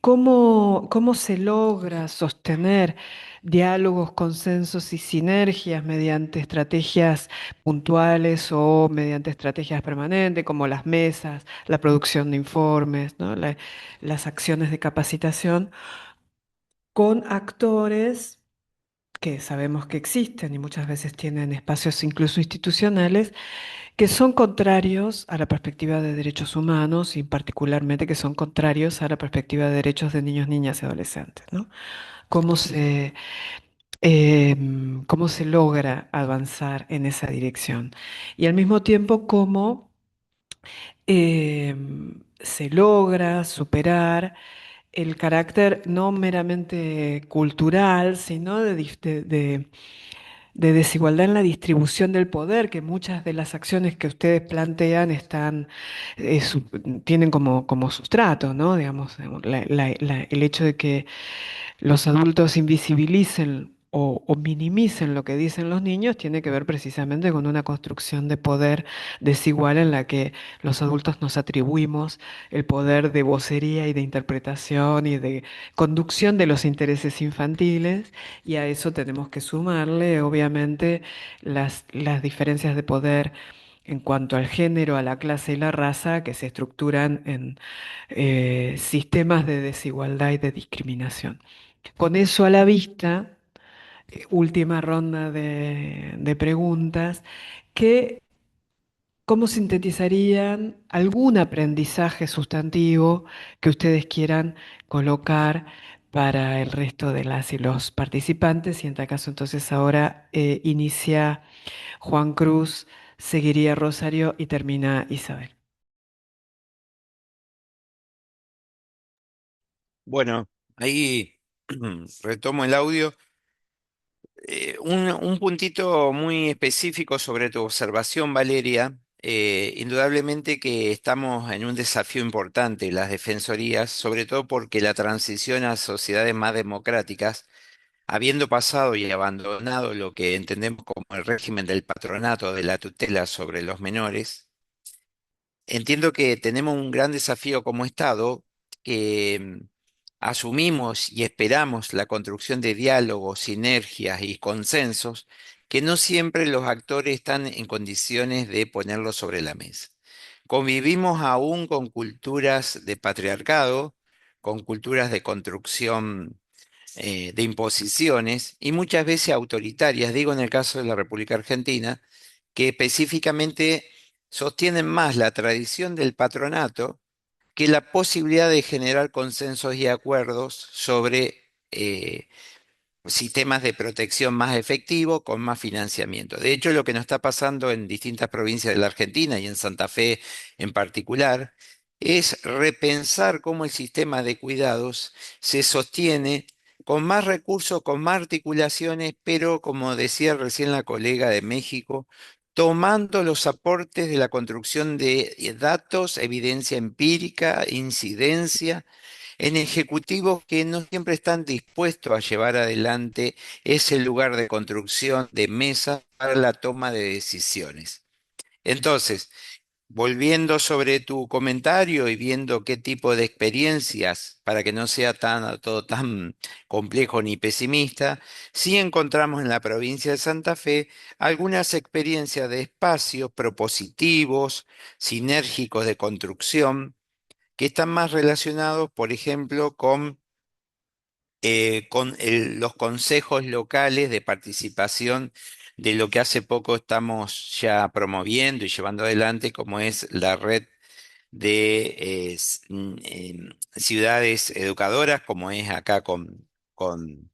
¿Cómo se logra sostener diálogos, consensos y sinergias mediante estrategias puntuales o mediante estrategias permanentes, como las mesas, la producción de informes, ¿no? Las acciones de capacitación, con actores que sabemos que existen y muchas veces tienen espacios incluso institucionales que son contrarios a la perspectiva de derechos humanos y particularmente que son contrarios a la perspectiva de derechos de niños, niñas y adolescentes, ¿no? ¿Cómo cómo se logra avanzar en esa dirección? Y al mismo tiempo, ¿cómo se logra superar el carácter no meramente cultural, sino de desigualdad en la distribución del poder, que muchas de las acciones que ustedes plantean tienen como sustrato, ¿no? Digamos, el hecho de que los adultos invisibilicen o minimicen lo que dicen los niños tiene que ver precisamente con una construcción de poder desigual en la que los adultos nos atribuimos el poder de vocería y de interpretación y de conducción de los intereses infantiles, y a eso tenemos que sumarle, obviamente, las diferencias de poder en cuanto al género, a la clase y la raza que se estructuran en sistemas de desigualdad y de discriminación. Con eso a la vista, última ronda de preguntas, que, ¿cómo sintetizarían algún aprendizaje sustantivo que ustedes quieran colocar para el resto de las y los participantes? Y en tal caso, entonces ahora inicia Juan Cruz, seguiría Rosario y termina Isabel. Bueno, ahí retomo el audio. Un puntito muy específico sobre tu observación, Valeria. Indudablemente que estamos en un desafío importante, las defensorías, sobre todo porque la transición a sociedades más democráticas, habiendo pasado y abandonado lo que entendemos como el régimen del patronato de la tutela sobre los menores, entiendo que tenemos un gran desafío como Estado, que asumimos y esperamos la construcción de diálogos, sinergias y consensos, que no siempre los actores están en condiciones de ponerlos sobre la mesa. Convivimos aún con culturas de patriarcado, con culturas de construcción de imposiciones y muchas veces autoritarias, digo en el caso de la República Argentina, que específicamente sostienen más la tradición del patronato que la posibilidad de generar consensos y acuerdos sobre sistemas de protección más efectivos con más financiamiento. De hecho, lo que nos está pasando en distintas provincias de la Argentina y en Santa Fe en particular es repensar cómo el sistema de cuidados se sostiene con más recursos, con más articulaciones, pero como decía recién la colega de México, tomando los aportes de la construcción de datos, evidencia empírica, incidencia en ejecutivos que no siempre están dispuestos a llevar adelante ese lugar de construcción de mesa para la toma de decisiones. Entonces, volviendo sobre tu comentario y viendo qué tipo de experiencias, para que no sea todo tan complejo ni pesimista, sí encontramos en la provincia de Santa Fe algunas experiencias de espacios propositivos, sinérgicos de construcción, que están más relacionados, por ejemplo, con los consejos locales de participación de lo que hace poco estamos ya promoviendo y llevando adelante, como es la red de ciudades educadoras, como es acá con, con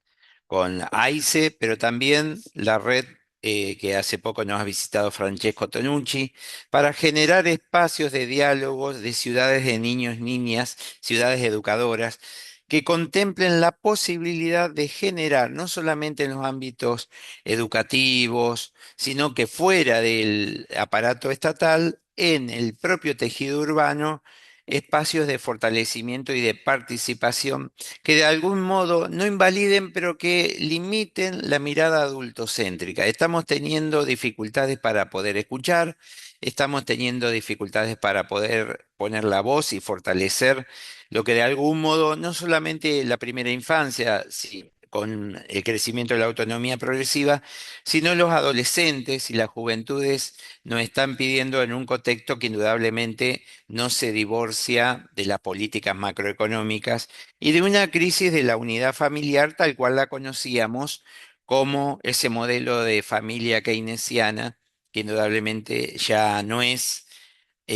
AICE, pero también la red que hace poco nos ha visitado Francesco Tonucci, para generar espacios de diálogos de ciudades de niños, niñas, ciudades educadoras, que contemplen la posibilidad de generar, no solamente en los ámbitos educativos, sino que fuera del aparato estatal, en el propio tejido urbano, espacios de fortalecimiento y de participación que de algún modo no invaliden, pero que limiten la mirada adultocéntrica. Estamos teniendo dificultades para poder escuchar, estamos teniendo dificultades para poder poner la voz y fortalecer lo que de algún modo, no solamente la primera infancia, sí, con el crecimiento de la autonomía progresiva, sino los adolescentes y las juventudes nos están pidiendo en un contexto que indudablemente no se divorcia de las políticas macroeconómicas y de una crisis de la unidad familiar tal cual la conocíamos como ese modelo de familia keynesiana, que indudablemente ya no es,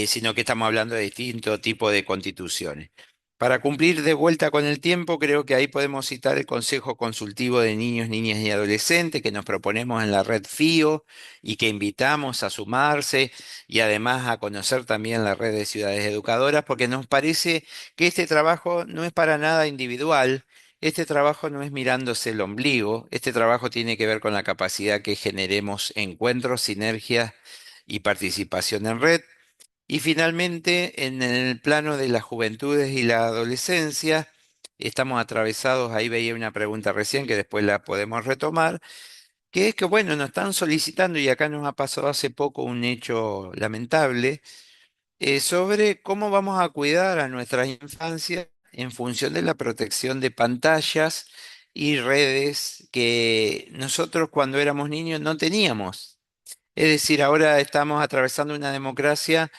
sino que estamos hablando de distinto tipo de constituciones. Para cumplir de vuelta con el tiempo, creo que ahí podemos citar el Consejo Consultivo de Niños, Niñas y Adolescentes que nos proponemos en la red FIO y que invitamos a sumarse y además a conocer también la red de ciudades educadoras, porque nos parece que este trabajo no es para nada individual, este trabajo no es mirándose el ombligo, este trabajo tiene que ver con la capacidad que generemos encuentros, sinergias y participación en red. Y finalmente, en el plano de las juventudes y la adolescencia, estamos atravesados, ahí veía una pregunta recién que después la podemos retomar, que es que, bueno, nos están solicitando, y acá nos ha pasado hace poco un hecho lamentable, sobre cómo vamos a cuidar a nuestras infancias en función de la protección de pantallas y redes que nosotros cuando éramos niños no teníamos. Es decir, ahora estamos atravesando una democracia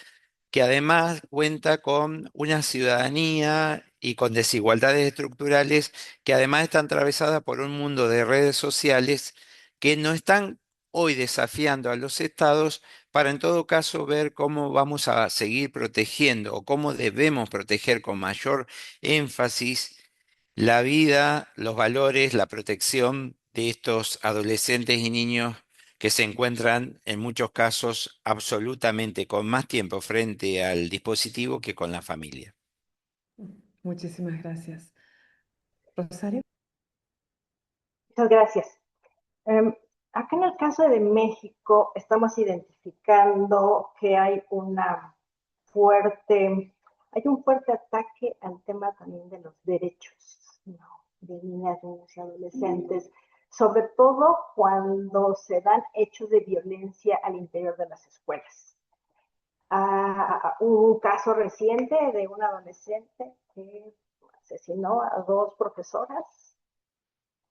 que además cuenta con una ciudadanía y con desigualdades estructurales que además están atravesadas por un mundo de redes sociales que no están hoy desafiando a los estados para en todo caso ver cómo vamos a seguir protegiendo o cómo debemos proteger con mayor énfasis la vida, los valores, la protección de estos adolescentes y niños que se encuentran en muchos casos absolutamente con más tiempo frente al dispositivo que con la familia. Muchísimas gracias. Rosario. Muchas gracias. Em, Acá en el caso de México estamos identificando que hay un fuerte ataque al tema también de los derechos, ¿no?, de niñas, niños y adolescentes, sobre todo cuando se dan hechos de violencia al interior de las escuelas. Hubo un caso reciente de un adolescente que asesinó a dos profesoras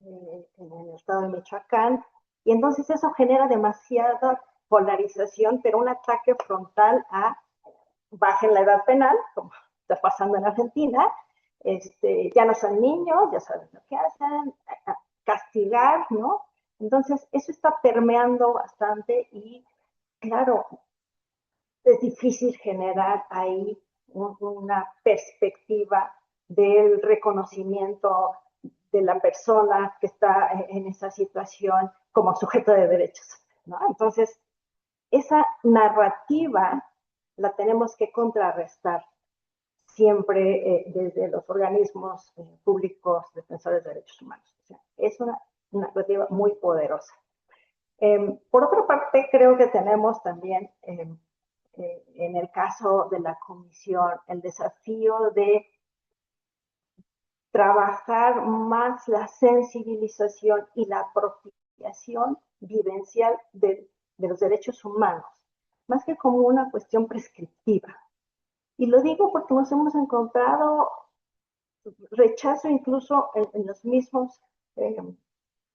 en el estado de Michoacán, y entonces eso genera demasiada polarización, pero un ataque frontal a bajen la edad penal, como está pasando en Argentina, ya no son niños, ya saben lo que hacen, castigar, ¿no? Entonces, eso está permeando bastante y, claro, es difícil generar ahí una perspectiva del reconocimiento de la persona que está en esa situación como sujeto de derechos, ¿no? Entonces, esa narrativa la tenemos que contrarrestar siempre desde los organismos públicos defensores de derechos humanos. O sea, es una narrativa muy poderosa. Por otra parte, creo que tenemos también en el caso de la comisión el desafío de trabajar más la sensibilización y la apropiación vivencial de los derechos humanos. más que como una cuestión prescriptiva. Y lo digo porque nos hemos encontrado rechazo incluso en los mismos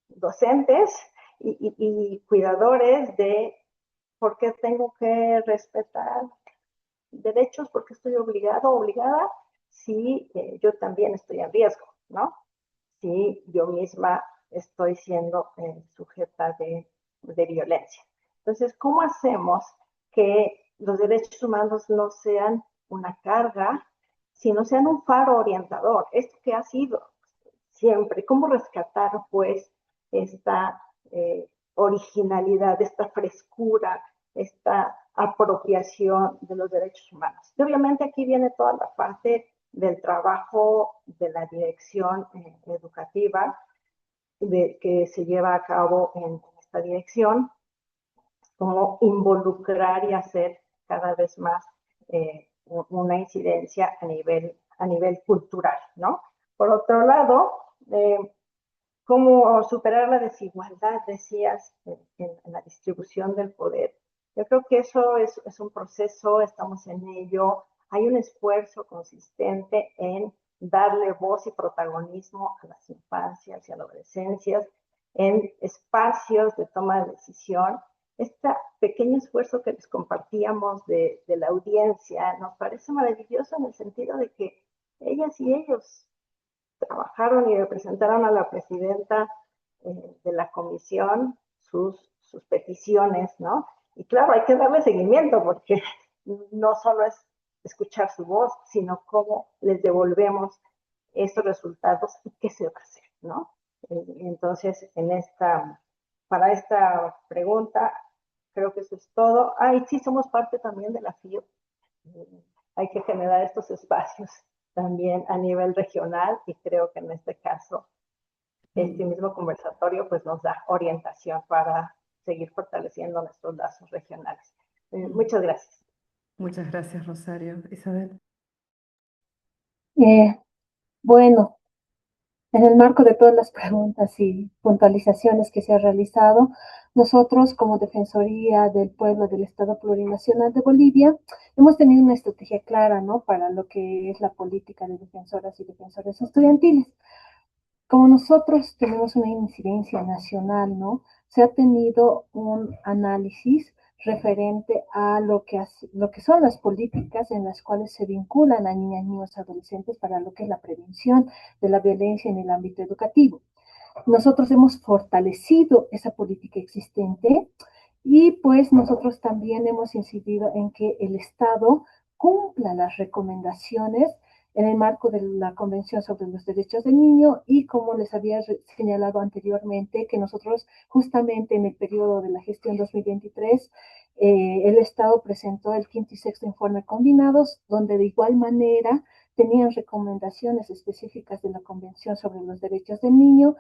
docentes y cuidadores de por qué tengo que respetar derechos, porque estoy obligado o obligada si yo también estoy en riesgo, ¿no? Si yo misma estoy siendo sujeta de violencia. Entonces, ¿cómo hacemos que los derechos humanos no sean una carga, sino sean un faro orientador? Esto que ha sido siempre, ¿cómo rescatar pues esta originalidad, esta frescura, esta apropiación de los derechos humanos? Y obviamente aquí viene toda la parte del trabajo de la dirección educativa que se lleva a cabo en esta dirección, como involucrar y hacer cada vez más una incidencia a nivel cultural, ¿no? Por otro lado, cómo superar la desigualdad, decías, en la distribución del poder. Yo creo que eso es un proceso, estamos en ello, hay un esfuerzo consistente en darle voz y protagonismo a las infancias y a las adolescencias en espacios de toma de decisión. Este pequeño esfuerzo que les compartíamos de la audiencia nos parece maravilloso en el sentido de que ellas y ellos trabajaron y representaron a la presidenta de la comisión sus peticiones, ¿no? Y claro, hay que darle seguimiento porque no solo es escuchar su voz, sino cómo les devolvemos estos resultados y qué se va a hacer, ¿no? Entonces, para esta pregunta, creo que eso es todo. Y sí, somos parte también de la FIO. Hay que generar estos espacios también a nivel regional y creo que en este caso este mismo conversatorio pues nos da orientación para seguir fortaleciendo nuestros lazos regionales. Muchas gracias. Muchas gracias, Rosario. Isabel. Bueno, en el marco de todas las preguntas y puntualizaciones que se han realizado, nosotros como Defensoría del Pueblo del Estado Plurinacional de Bolivia hemos tenido una estrategia clara, ¿no?, para lo que es la política de defensoras y defensores estudiantiles. Como nosotros tenemos una incidencia nacional, ¿no?, se ha tenido un análisis referente a lo que son las políticas en las cuales se vinculan a niñas, niños, adolescentes para lo que es la prevención de la violencia en el ámbito educativo. Nosotros hemos fortalecido esa política existente y pues nosotros también hemos incidido en que el Estado cumpla las recomendaciones en el marco de la Convención sobre los Derechos del Niño y como les había señalado anteriormente, que nosotros justamente en el periodo de la gestión 2023, el Estado presentó el quinto y sexto informe combinados, donde de igual manera tenían recomendaciones específicas de la Convención sobre los Derechos del Niño,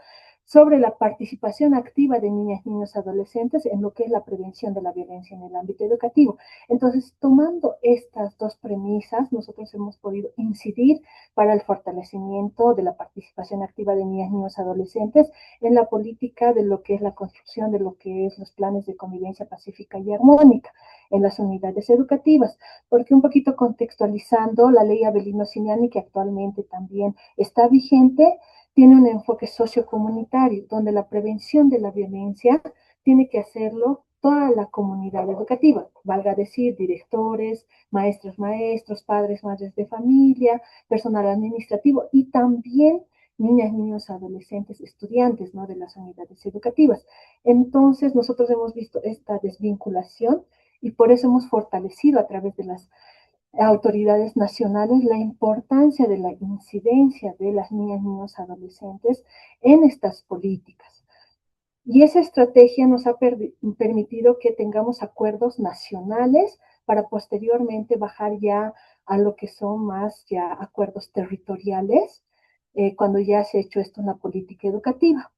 sobre la participación activa de niñas, niños, adolescentes en lo que es la prevención de la violencia en el ámbito educativo. Entonces, tomando estas dos premisas, nosotros hemos podido incidir para el fortalecimiento de la participación activa de niñas, niños, adolescentes en la política de lo que es la construcción de lo que es los planes de convivencia pacífica y armónica en las unidades educativas, porque un poquito contextualizando la ley Avelino Siniani, que actualmente también está vigente, tiene un enfoque sociocomunitario, donde la prevención de la violencia tiene que hacerlo toda la comunidad educativa, valga decir, directores, maestros, maestros, padres, madres de familia, personal administrativo y también niñas, niños, adolescentes, estudiantes, ¿no?, de las unidades educativas. Entonces, nosotros hemos visto esta desvinculación y por eso hemos fortalecido a través de las autoridades nacionales la importancia de la incidencia de las niñas, niños, adolescentes en estas políticas. Y esa estrategia nos ha permitido que tengamos acuerdos nacionales para posteriormente bajar ya a lo que son más ya acuerdos territoriales, cuando ya se ha hecho esto una política educativa.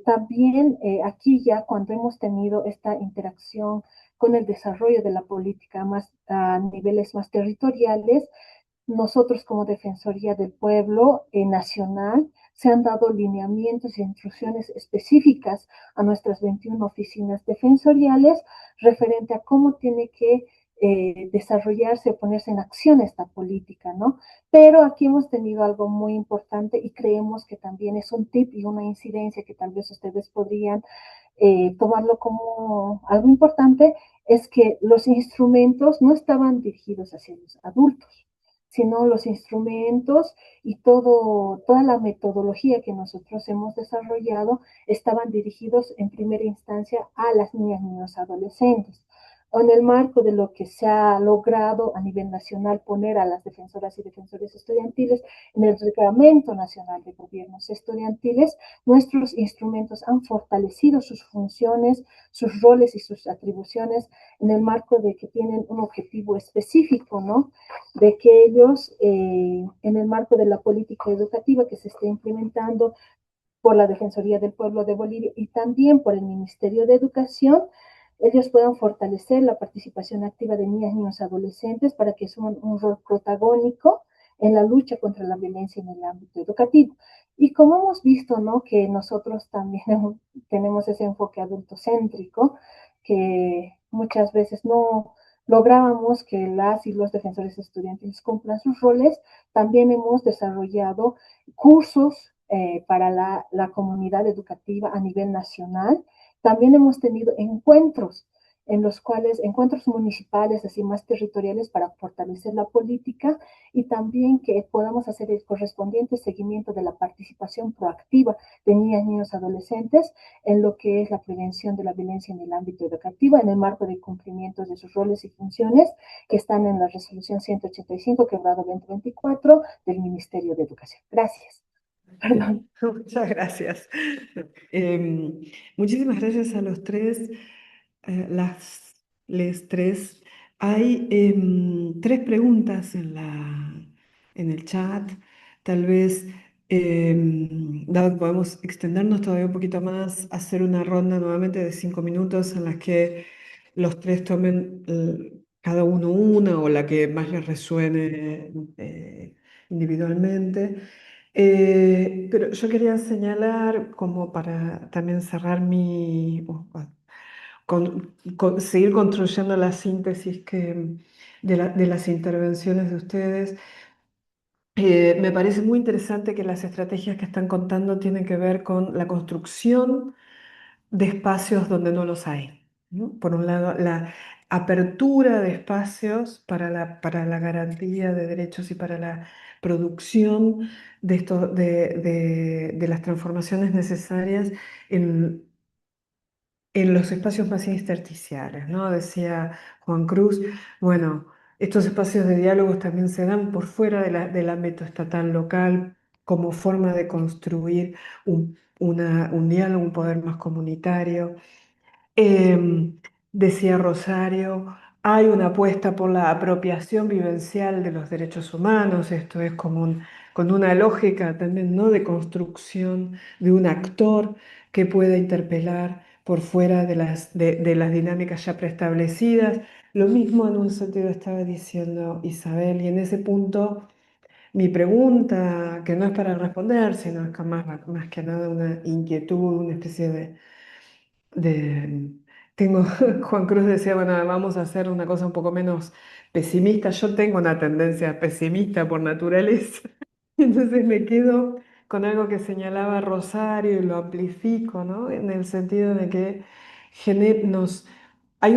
También aquí ya cuando hemos tenido esta interacción con el desarrollo de la política más a niveles más territoriales, nosotros como Defensoría del Pueblo Nacional se han dado lineamientos e instrucciones específicas a nuestras 21 oficinas defensoriales referente a cómo tiene que desarrollarse o ponerse en acción esta política, ¿no? Pero aquí hemos tenido algo muy importante y creemos que también es un tip y una incidencia que tal vez ustedes podrían tomarlo como algo importante, es que los instrumentos no estaban dirigidos hacia los adultos, sino los instrumentos y toda la metodología que nosotros hemos desarrollado estaban dirigidos en primera instancia a las niñas, niños, adolescentes. En el marco de lo que se ha logrado a nivel nacional poner a las defensoras y defensores estudiantiles en el Reglamento Nacional de Gobiernos Estudiantiles, nuestros instrumentos han fortalecido sus funciones, sus roles y sus atribuciones en el marco de que tienen un objetivo específico, ¿no? De que ellos, en el marco de la política educativa que se está implementando por la Defensoría del Pueblo de Bolivia y también por el Ministerio de Educación, ellos puedan fortalecer la participación activa de niñas, niños, adolescentes para que asuman un rol protagónico en la lucha contra la violencia en el ámbito educativo. Y como hemos visto, ¿no? Que nosotros también tenemos ese enfoque adultocéntrico, que muchas veces no lográbamos que las y los defensores estudiantiles cumplan sus roles, también hemos desarrollado cursos para la comunidad educativa a nivel nacional. También hemos tenido encuentros en los cuales, encuentros municipales, así más territoriales, para fortalecer la política y también que podamos hacer el correspondiente seguimiento de la participación proactiva de niñas, niños, adolescentes en lo que es la prevención de la violencia en el ámbito educativo, en el marco de cumplimientos de sus roles y funciones que están en la resolución 185, quebrado 2024 del Ministerio de Educación. Gracias. Perdón. Muchas gracias. Muchísimas gracias a los tres, les tres. Hay tres preguntas en el chat. Tal vez, dado que podemos extendernos todavía un poquito más, hacer una ronda nuevamente de 5 minutos en las que los tres tomen cada uno una o la que más les resuene individualmente. Pero yo quería señalar, como para también cerrar seguir construyendo la síntesis de las intervenciones de ustedes. Me parece muy interesante que las estrategias que están contando tienen que ver con la construcción de espacios donde no los hay, ¿no? Por un lado, la apertura de espacios para la garantía de derechos y para la producción de las transformaciones necesarias en, en los espacios más intersticiales, ¿no? Decía Juan Cruz, bueno, estos espacios de diálogos también se dan por fuera del ámbito estatal local como forma de construir un diálogo, un poder más comunitario. Decía Rosario, hay una apuesta por la apropiación vivencial de los derechos humanos, esto es como con una lógica también, ¿no? De construcción de un actor que pueda interpelar por fuera de las dinámicas ya preestablecidas. Lo mismo en un sentido estaba diciendo Isabel, y en ese punto mi pregunta, que no es para responder, sino es más que nada una inquietud, una especie de, tengo, Juan Cruz decía, bueno, vamos a hacer una cosa un poco menos pesimista. Yo tengo una tendencia pesimista por naturaleza. Entonces me quedo con algo que señalaba Rosario y lo amplifico, ¿no? En el sentido de que hay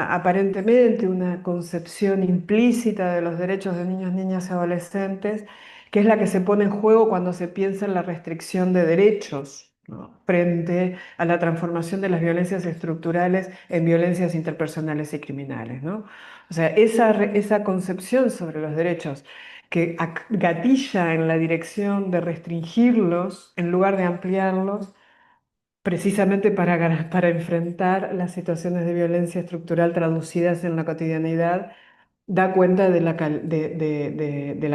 aparentemente una concepción implícita de los derechos de niños, niñas y adolescentes, que es la que se pone en juego cuando se piensa en la restricción de derechos, ¿no? Frente a la transformación de las violencias estructurales en violencias interpersonales y criminales, ¿no? O sea, esa concepción sobre los derechos que gatilla en la dirección de restringirlos en lugar de ampliarlos, precisamente para enfrentar las situaciones de violencia estructural traducidas en la cotidianidad, da cuenta de la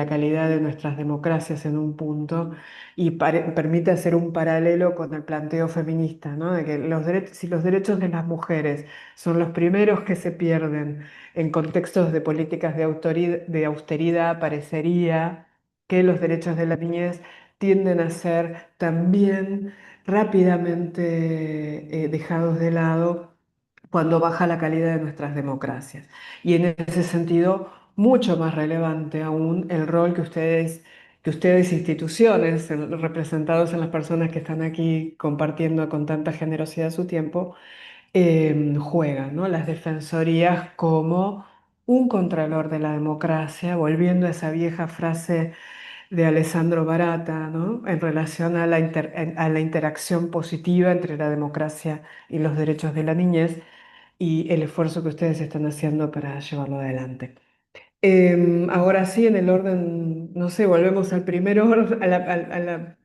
calidad de nuestras democracias en un punto y permite hacer un paralelo con el planteo feminista, ¿no? De que si los derechos de las mujeres son los primeros que se pierden en contextos de políticas de austeridad, parecería que los derechos de la niñez tienden a ser también rápidamente dejados de lado cuando baja la calidad de nuestras democracias. Y en ese sentido, mucho más relevante aún el rol que ustedes instituciones, representados en las personas que están aquí compartiendo con tanta generosidad su tiempo, juegan, ¿no? Las defensorías como un contralor de la democracia, volviendo a esa vieja frase de Alessandro Barata, ¿no? En relación a a la interacción positiva entre la democracia y los derechos de la niñez y el esfuerzo que ustedes están haciendo para llevarlo adelante. Ahora sí, en el orden, no sé, volvemos al primer orden,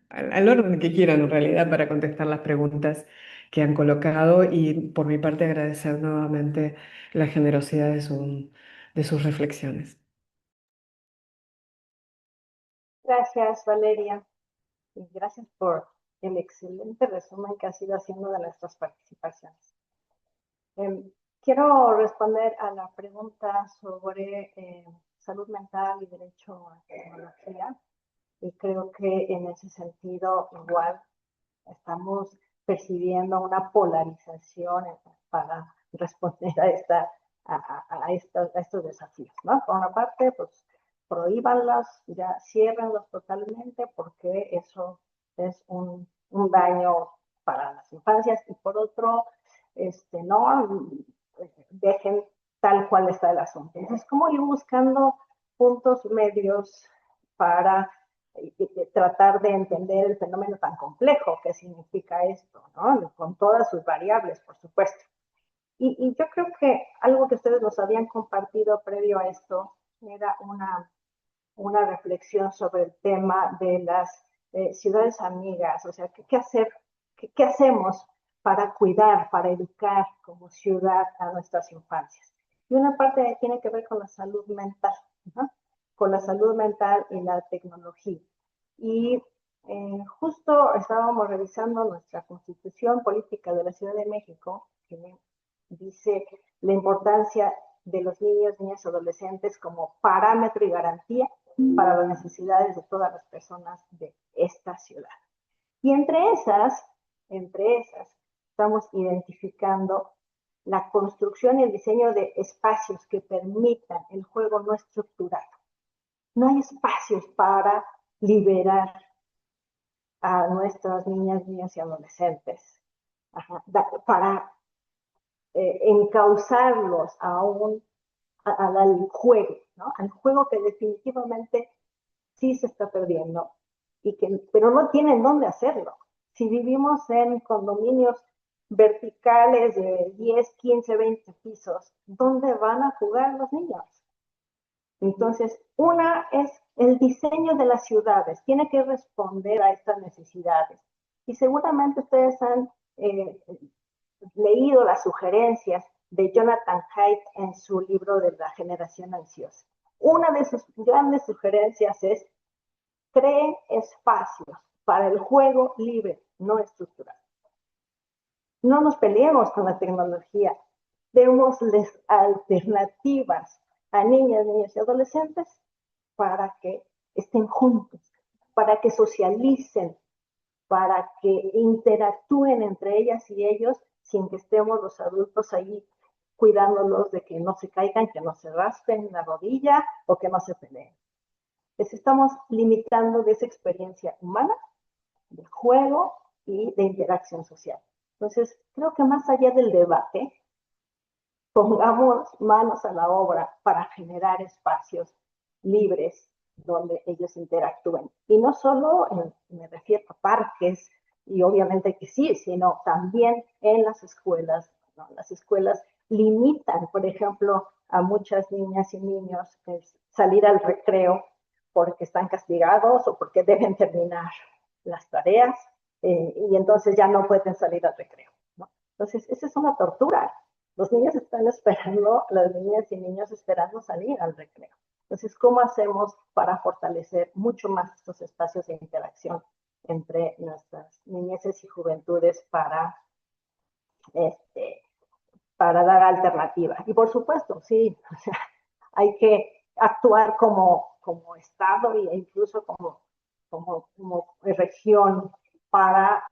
al orden que quieran en realidad para contestar las preguntas que han colocado y por mi parte agradecer nuevamente la generosidad de sus reflexiones. Gracias, Valeria, y gracias por el excelente resumen que has ido haciendo de nuestras participaciones. Quiero responder a la pregunta sobre salud mental y derecho a tecnología. Y creo que en ese sentido igual estamos percibiendo una polarización para responder a estos desafíos, ¿no? Por una parte, pues prohíbanlas, ya ciérrenlos totalmente porque eso es un daño para las infancias y por otro, no dejen tal cual está el asunto. Entonces, ¿cómo ir buscando puntos medios para tratar de entender el fenómeno tan complejo que significa esto, ¿no? Con todas sus variables, por supuesto. Y yo creo que algo que ustedes nos habían compartido previo a esto era una reflexión sobre el tema de las ciudades amigas, o sea, ¿qué hacer? ¿Qué hacemos para cuidar, para educar como ciudad a nuestras infancias? Y una parte tiene que ver con la salud mental, ¿no? Con la salud mental y la tecnología. Y justo estábamos revisando nuestra constitución política de la Ciudad de México, que dice la importancia de los niños, niñas y adolescentes como parámetro y garantía para las necesidades de todas las personas de esta ciudad. Y entre esas, estamos identificando la construcción y el diseño de espacios que permitan el juego no estructurado. No hay espacios para liberar a nuestras niñas, niños y adolescentes, para encauzarlos al juego, ¿no? Al juego que definitivamente sí se está perdiendo, pero no tienen dónde hacerlo. Si vivimos en condominios verticales de 10, 15, 20 pisos, ¿dónde van a jugar los niños? Entonces, una es el diseño de las ciudades, tiene que responder a estas necesidades. Y seguramente ustedes han leído las sugerencias de Jonathan Haidt en su libro de la generación ansiosa. Una de sus grandes sugerencias es creen espacios para el juego libre, no estructurado. No nos peleemos con la tecnología, démosles alternativas a niñas, niños y adolescentes para que estén juntos, para que socialicen, para que interactúen entre ellas y ellos sin que estemos los adultos ahí cuidándolos de que no se caigan, que no se raspen la rodilla o que no se peleen. Les estamos limitando de esa experiencia humana, de juego y de interacción social. Entonces, creo que más allá del debate, pongamos manos a la obra para generar espacios libres donde ellos interactúen. Y no solo me refiero a parques, y obviamente que sí, sino también en las escuelas, ¿no? Las escuelas limitan, por ejemplo, a muchas niñas y niños salir al recreo porque están castigados o porque deben terminar las tareas y entonces ya no pueden salir al recreo, ¿no? Entonces, esa es una tortura. Los niños están esperando, las niñas y niños esperando salir al recreo. Entonces, ¿cómo hacemos para fortalecer mucho más estos espacios de interacción entre nuestras niñeces y juventudes para dar alternativas? Y por supuesto, sí, o sea, hay que actuar como Estado e incluso como región para,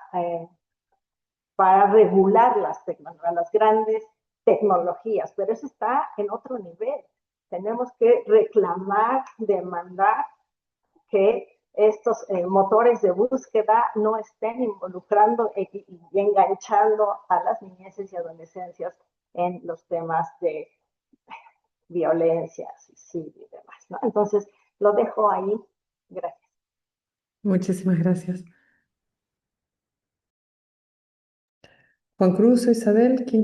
para regular las grandes tecnologías, pero eso está en otro nivel. Tenemos que reclamar, demandar que estos motores de búsqueda no estén involucrando y enganchando a las niñeces y adolescencias en los temas de violencia, suicidio y demás, ¿no? Entonces, lo dejo ahí. Gracias. Muchísimas gracias. Juan Cruz o Isabel, quien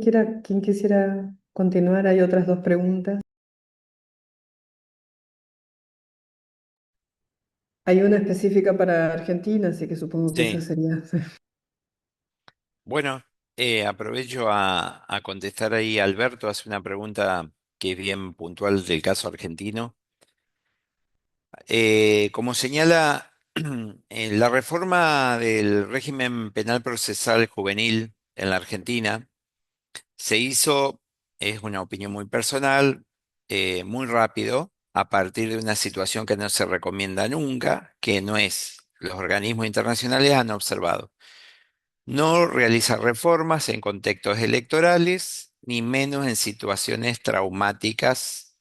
quisiera continuar, hay otras dos preguntas. Hay una específica para Argentina, así que supongo que esa Sí. sería. Bueno, aprovecho a contestar ahí. Alberto hace una pregunta que es bien puntual del caso argentino. Como señala, la reforma del régimen penal procesal juvenil en la Argentina se hizo, es una opinión muy personal, muy rápido, a partir de una situación que no se recomienda nunca, que no es, los organismos internacionales han observado. No realiza reformas en contextos electorales, ni menos en situaciones traumáticas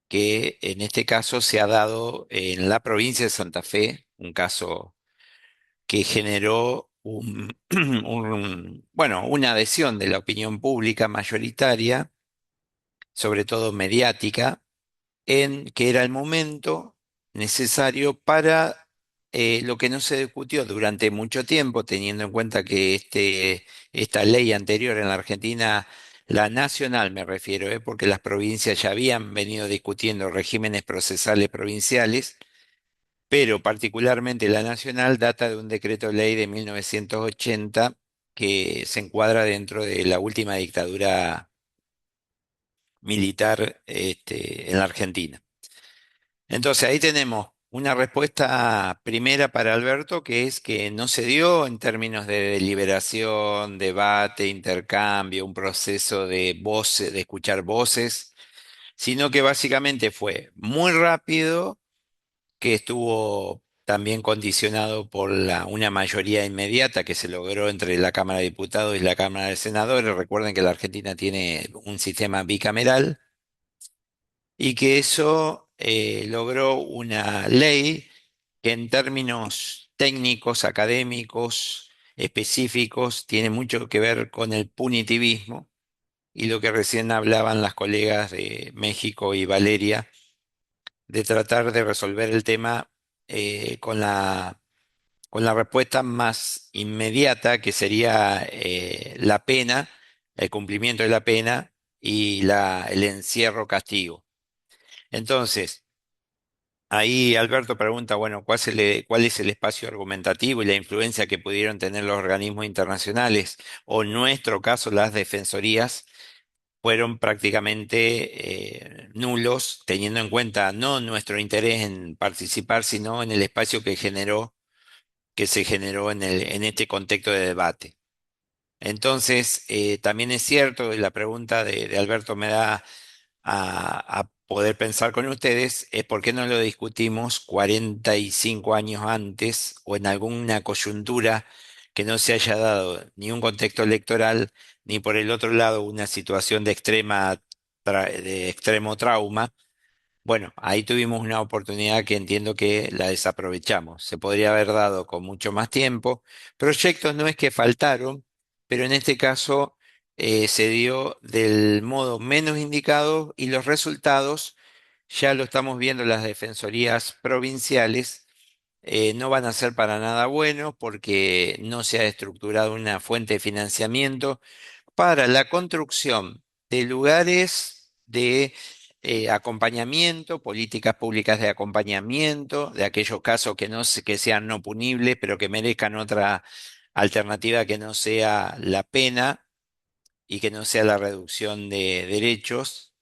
que en este caso se ha dado en la provincia de Santa Fe, un caso que generó bueno, una adhesión de la opinión pública mayoritaria, sobre todo mediática, en que era el momento necesario para lo que no se discutió durante mucho tiempo, teniendo en cuenta que esta ley anterior en la Argentina, la nacional me refiero, porque las provincias ya habían venido discutiendo regímenes procesales provinciales, pero particularmente la nacional data de un decreto ley de 1980 que se encuadra dentro de la última dictadura militar en la Argentina. Entonces ahí tenemos una respuesta primera para Alberto, que es que no se dio en términos de deliberación, debate, intercambio, un proceso de voces, de escuchar voces, sino que básicamente fue muy rápido, que estuvo también condicionado por una mayoría inmediata que se logró entre la Cámara de Diputados y la Cámara de Senadores. Recuerden que la Argentina tiene un sistema bicameral y que eso logró una ley que en términos técnicos, académicos, específicos, tiene mucho que ver con el punitivismo y lo que recién hablaban las colegas de México y Valeria, de tratar de resolver el tema con la respuesta más inmediata, que sería la pena, el cumplimiento de la pena y el encierro castigo. Entonces, ahí Alberto pregunta, bueno, ¿cuál es el espacio argumentativo y la influencia que pudieron tener los organismos internacionales o en nuestro caso las defensorías? Fueron prácticamente nulos, teniendo en cuenta no nuestro interés en participar, sino en el espacio que se generó en este contexto de debate. Entonces, también es cierto, y la pregunta de Alberto me da a poder pensar con ustedes, es por qué no lo discutimos 45 años antes o en alguna coyuntura que no se haya dado ni un contexto electoral, ni por el otro lado una situación de extremo trauma. Bueno, ahí tuvimos una oportunidad que entiendo que la desaprovechamos. Se podría haber dado con mucho más tiempo. Proyectos no es que faltaron, pero en este caso se dio del modo menos indicado y los resultados ya lo estamos viendo en las defensorías provinciales. No van a ser para nada buenos porque no se ha estructurado una fuente de financiamiento para la construcción de lugares de acompañamiento, políticas públicas de acompañamiento, de aquellos casos que que sean no punibles, pero que merezcan otra alternativa que no sea la pena y que no sea la reducción de derechos.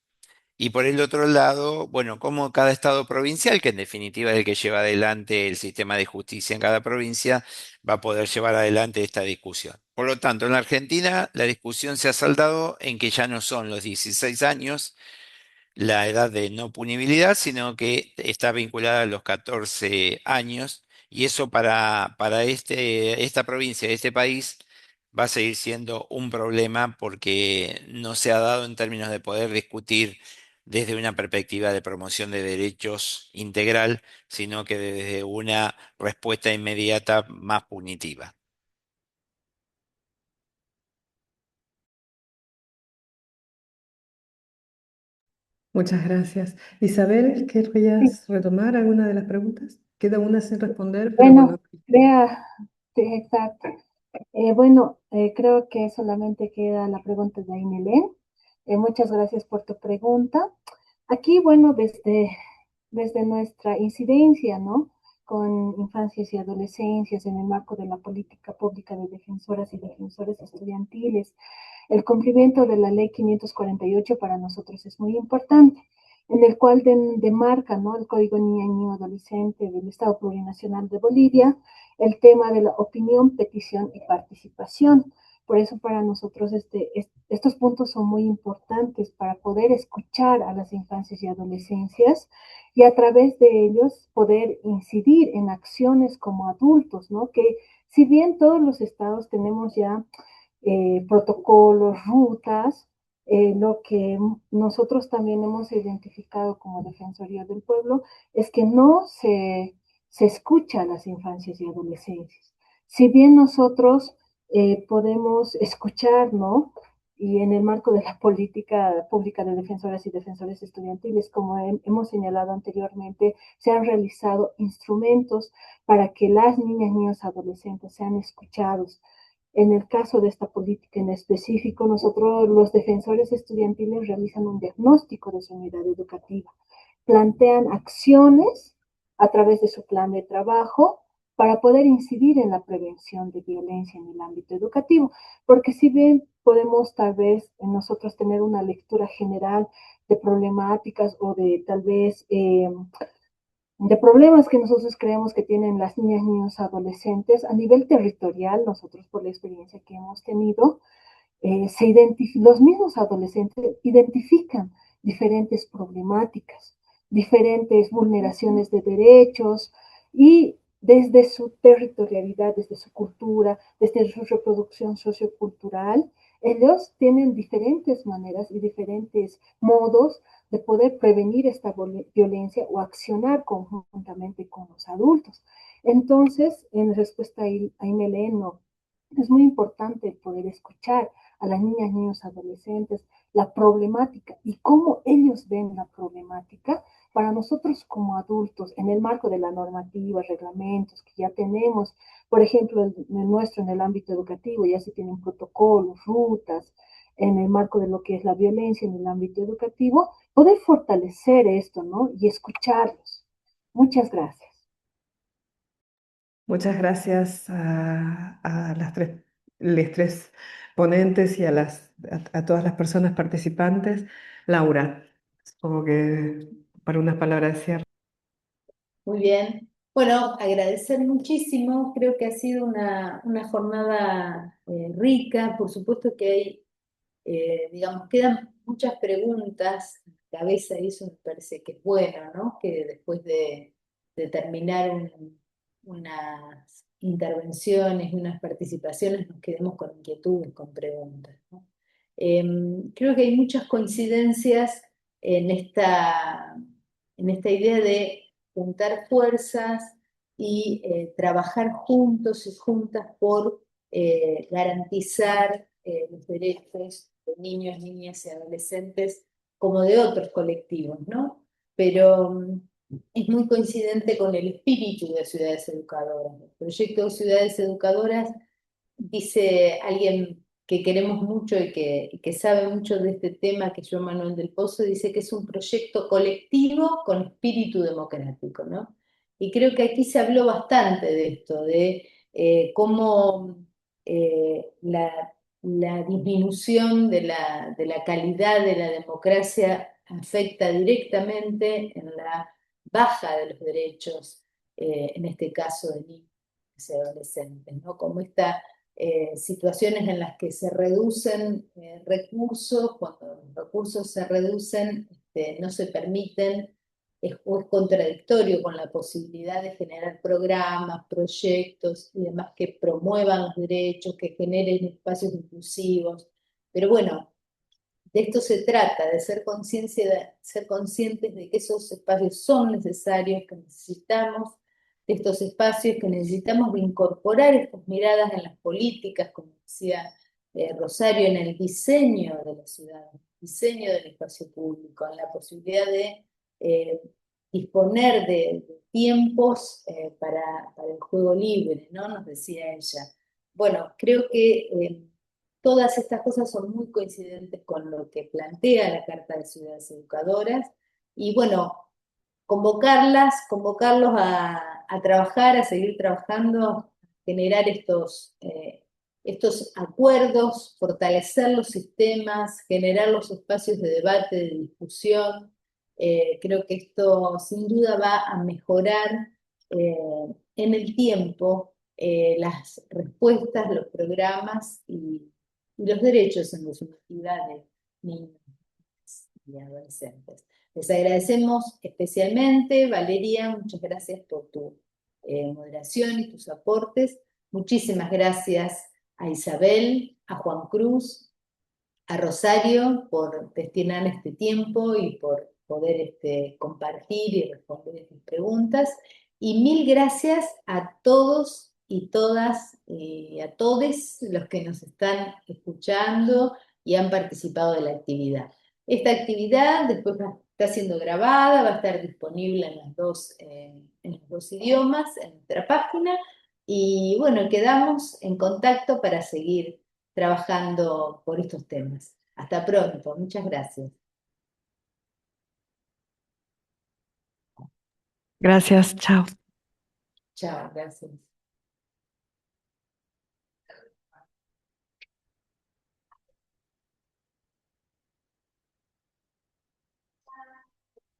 Y por el otro lado, bueno, como cada estado provincial, que en definitiva es el que lleva adelante el sistema de justicia en cada provincia, va a poder llevar adelante esta discusión. Por lo tanto, en la Argentina la discusión se ha saldado en que ya no son los 16 años la edad de no punibilidad, sino que está vinculada a los 14 años Y eso para esta provincia, este país, va a seguir siendo un problema porque no se ha dado en términos de poder discutir desde una perspectiva de promoción de derechos integral, sino que desde una respuesta inmediata más punitiva. Muchas gracias. Isabel, Sí, ¿querrías retomar alguna de las preguntas? Queda una sin responder, pero bueno, bueno. vea, sí, exacto. Bueno, creo que solamente queda la pregunta de Ainelén. Muchas gracias por tu pregunta. Aquí, bueno, desde nuestra incidencia, ¿no? Con infancias y adolescencias en el marco de la política pública de defensoras y defensores estudiantiles, el cumplimiento de la ley 548 para nosotros es muy importante, en el cual demarca, ¿no? El Código Niña y Niño Adolescente del Estado Plurinacional de Bolivia, el tema de la opinión, petición y participación. Por eso para nosotros estos puntos son muy importantes para poder escuchar a las infancias y adolescencias y a través de ellos poder incidir en acciones como adultos, ¿no? Que si bien todos los estados tenemos ya protocolos, rutas, lo que nosotros también hemos identificado como Defensoría del Pueblo es que no se escucha a las infancias y adolescencias. Si bien nosotros podemos escuchar, ¿no? Y en el marco de la política pública de defensoras y defensores estudiantiles, como hemos señalado anteriormente, se han realizado instrumentos para que las niñas, niños, adolescentes sean escuchados. En el caso de esta política en específico, nosotros los defensores estudiantiles realizan un diagnóstico de su unidad educativa, plantean acciones a través de su plan de trabajo para poder incidir en la prevención de violencia en el ámbito educativo, porque si bien podemos tal vez nosotros tener una lectura general de problemáticas o de tal vez de problemas que nosotros creemos que tienen las niñas, niños, adolescentes, a nivel territorial, nosotros por la experiencia que hemos tenido, los mismos adolescentes identifican diferentes problemáticas, diferentes vulneraciones de derechos y desde su territorialidad, desde su cultura, desde su reproducción sociocultural, ellos tienen diferentes maneras y diferentes modos de poder prevenir esta violencia o accionar conjuntamente con los adultos. Entonces, en respuesta a Inelén, no, es muy importante poder escuchar a las niñas, niños, adolescentes, la problemática y cómo ellos ven la problemática para nosotros como adultos en el marco de la normativa, reglamentos que ya tenemos, por ejemplo, el nuestro en el ámbito educativo, ya se tienen protocolos, rutas, en el marco de lo que es la violencia en el ámbito educativo, poder fortalecer esto, ¿no? Y escucharlos. Muchas gracias. Muchas gracias a les tres ponentes y a todas las personas participantes. Laura, supongo que para unas palabras de cierre. Muy bien. Bueno, agradecer muchísimo. Creo que ha sido una jornada rica. Por supuesto que hay, digamos, quedan muchas preguntas en la cabeza y eso me parece que es bueno, ¿no? Que después de terminar unas intervenciones y unas participaciones nos quedemos con inquietudes, con preguntas, ¿no? Creo que hay muchas coincidencias en en esta idea de juntar fuerzas y trabajar juntos y juntas por garantizar los derechos de niños, niñas y adolescentes como de otros colectivos, ¿no? Pero es muy coincidente con el espíritu de Ciudades Educadoras. El proyecto de Ciudades Educadoras, dice alguien que queremos mucho y que sabe mucho de este tema, que yo, Manuel del Pozo, dice que es un proyecto colectivo con espíritu democrático, ¿no? Y creo que aquí se habló bastante de esto, de cómo la disminución de la calidad de la democracia afecta directamente en la baja de los derechos, en este caso de niños y adolescentes, ¿no? Como esta situaciones en las que se reducen recursos, cuando los recursos se reducen, no se permiten o es contradictorio con la posibilidad de generar programas, proyectos y demás que promuevan los derechos, que generen espacios inclusivos. Pero bueno, de esto se trata, de ser conscientes de que esos espacios son necesarios, que necesitamos de estos espacios, que necesitamos de incorporar estas miradas en las políticas, como decía Rosario, en el diseño de la ciudad, en el diseño del espacio público, en la posibilidad de eh, disponer de tiempos para el juego libre, ¿no? Nos decía ella. Bueno, creo que todas estas cosas son muy coincidentes con lo que plantea la Carta de Ciudades Educadoras y bueno, convocarlos a trabajar, a seguir trabajando, a generar estos acuerdos, fortalecer los sistemas, generar los espacios de debate, de discusión. Creo que esto sin duda va a mejorar en el tiempo las respuestas, los programas y los derechos en definitiva de niños y adolescentes. Les agradecemos especialmente, Valeria, muchas gracias por tu moderación y tus aportes. Muchísimas gracias a Isabel, a Juan Cruz, a Rosario por destinar este tiempo y por poder compartir y responder estas preguntas. Y mil gracias a todos y todas, a todos los que nos están escuchando y han participado de la actividad. Esta actividad después está siendo grabada, va a estar disponible en los dos idiomas, en nuestra página. Y bueno, quedamos en contacto para seguir trabajando por estos temas. Hasta pronto, muchas gracias. Gracias, chao. Chao, gracias.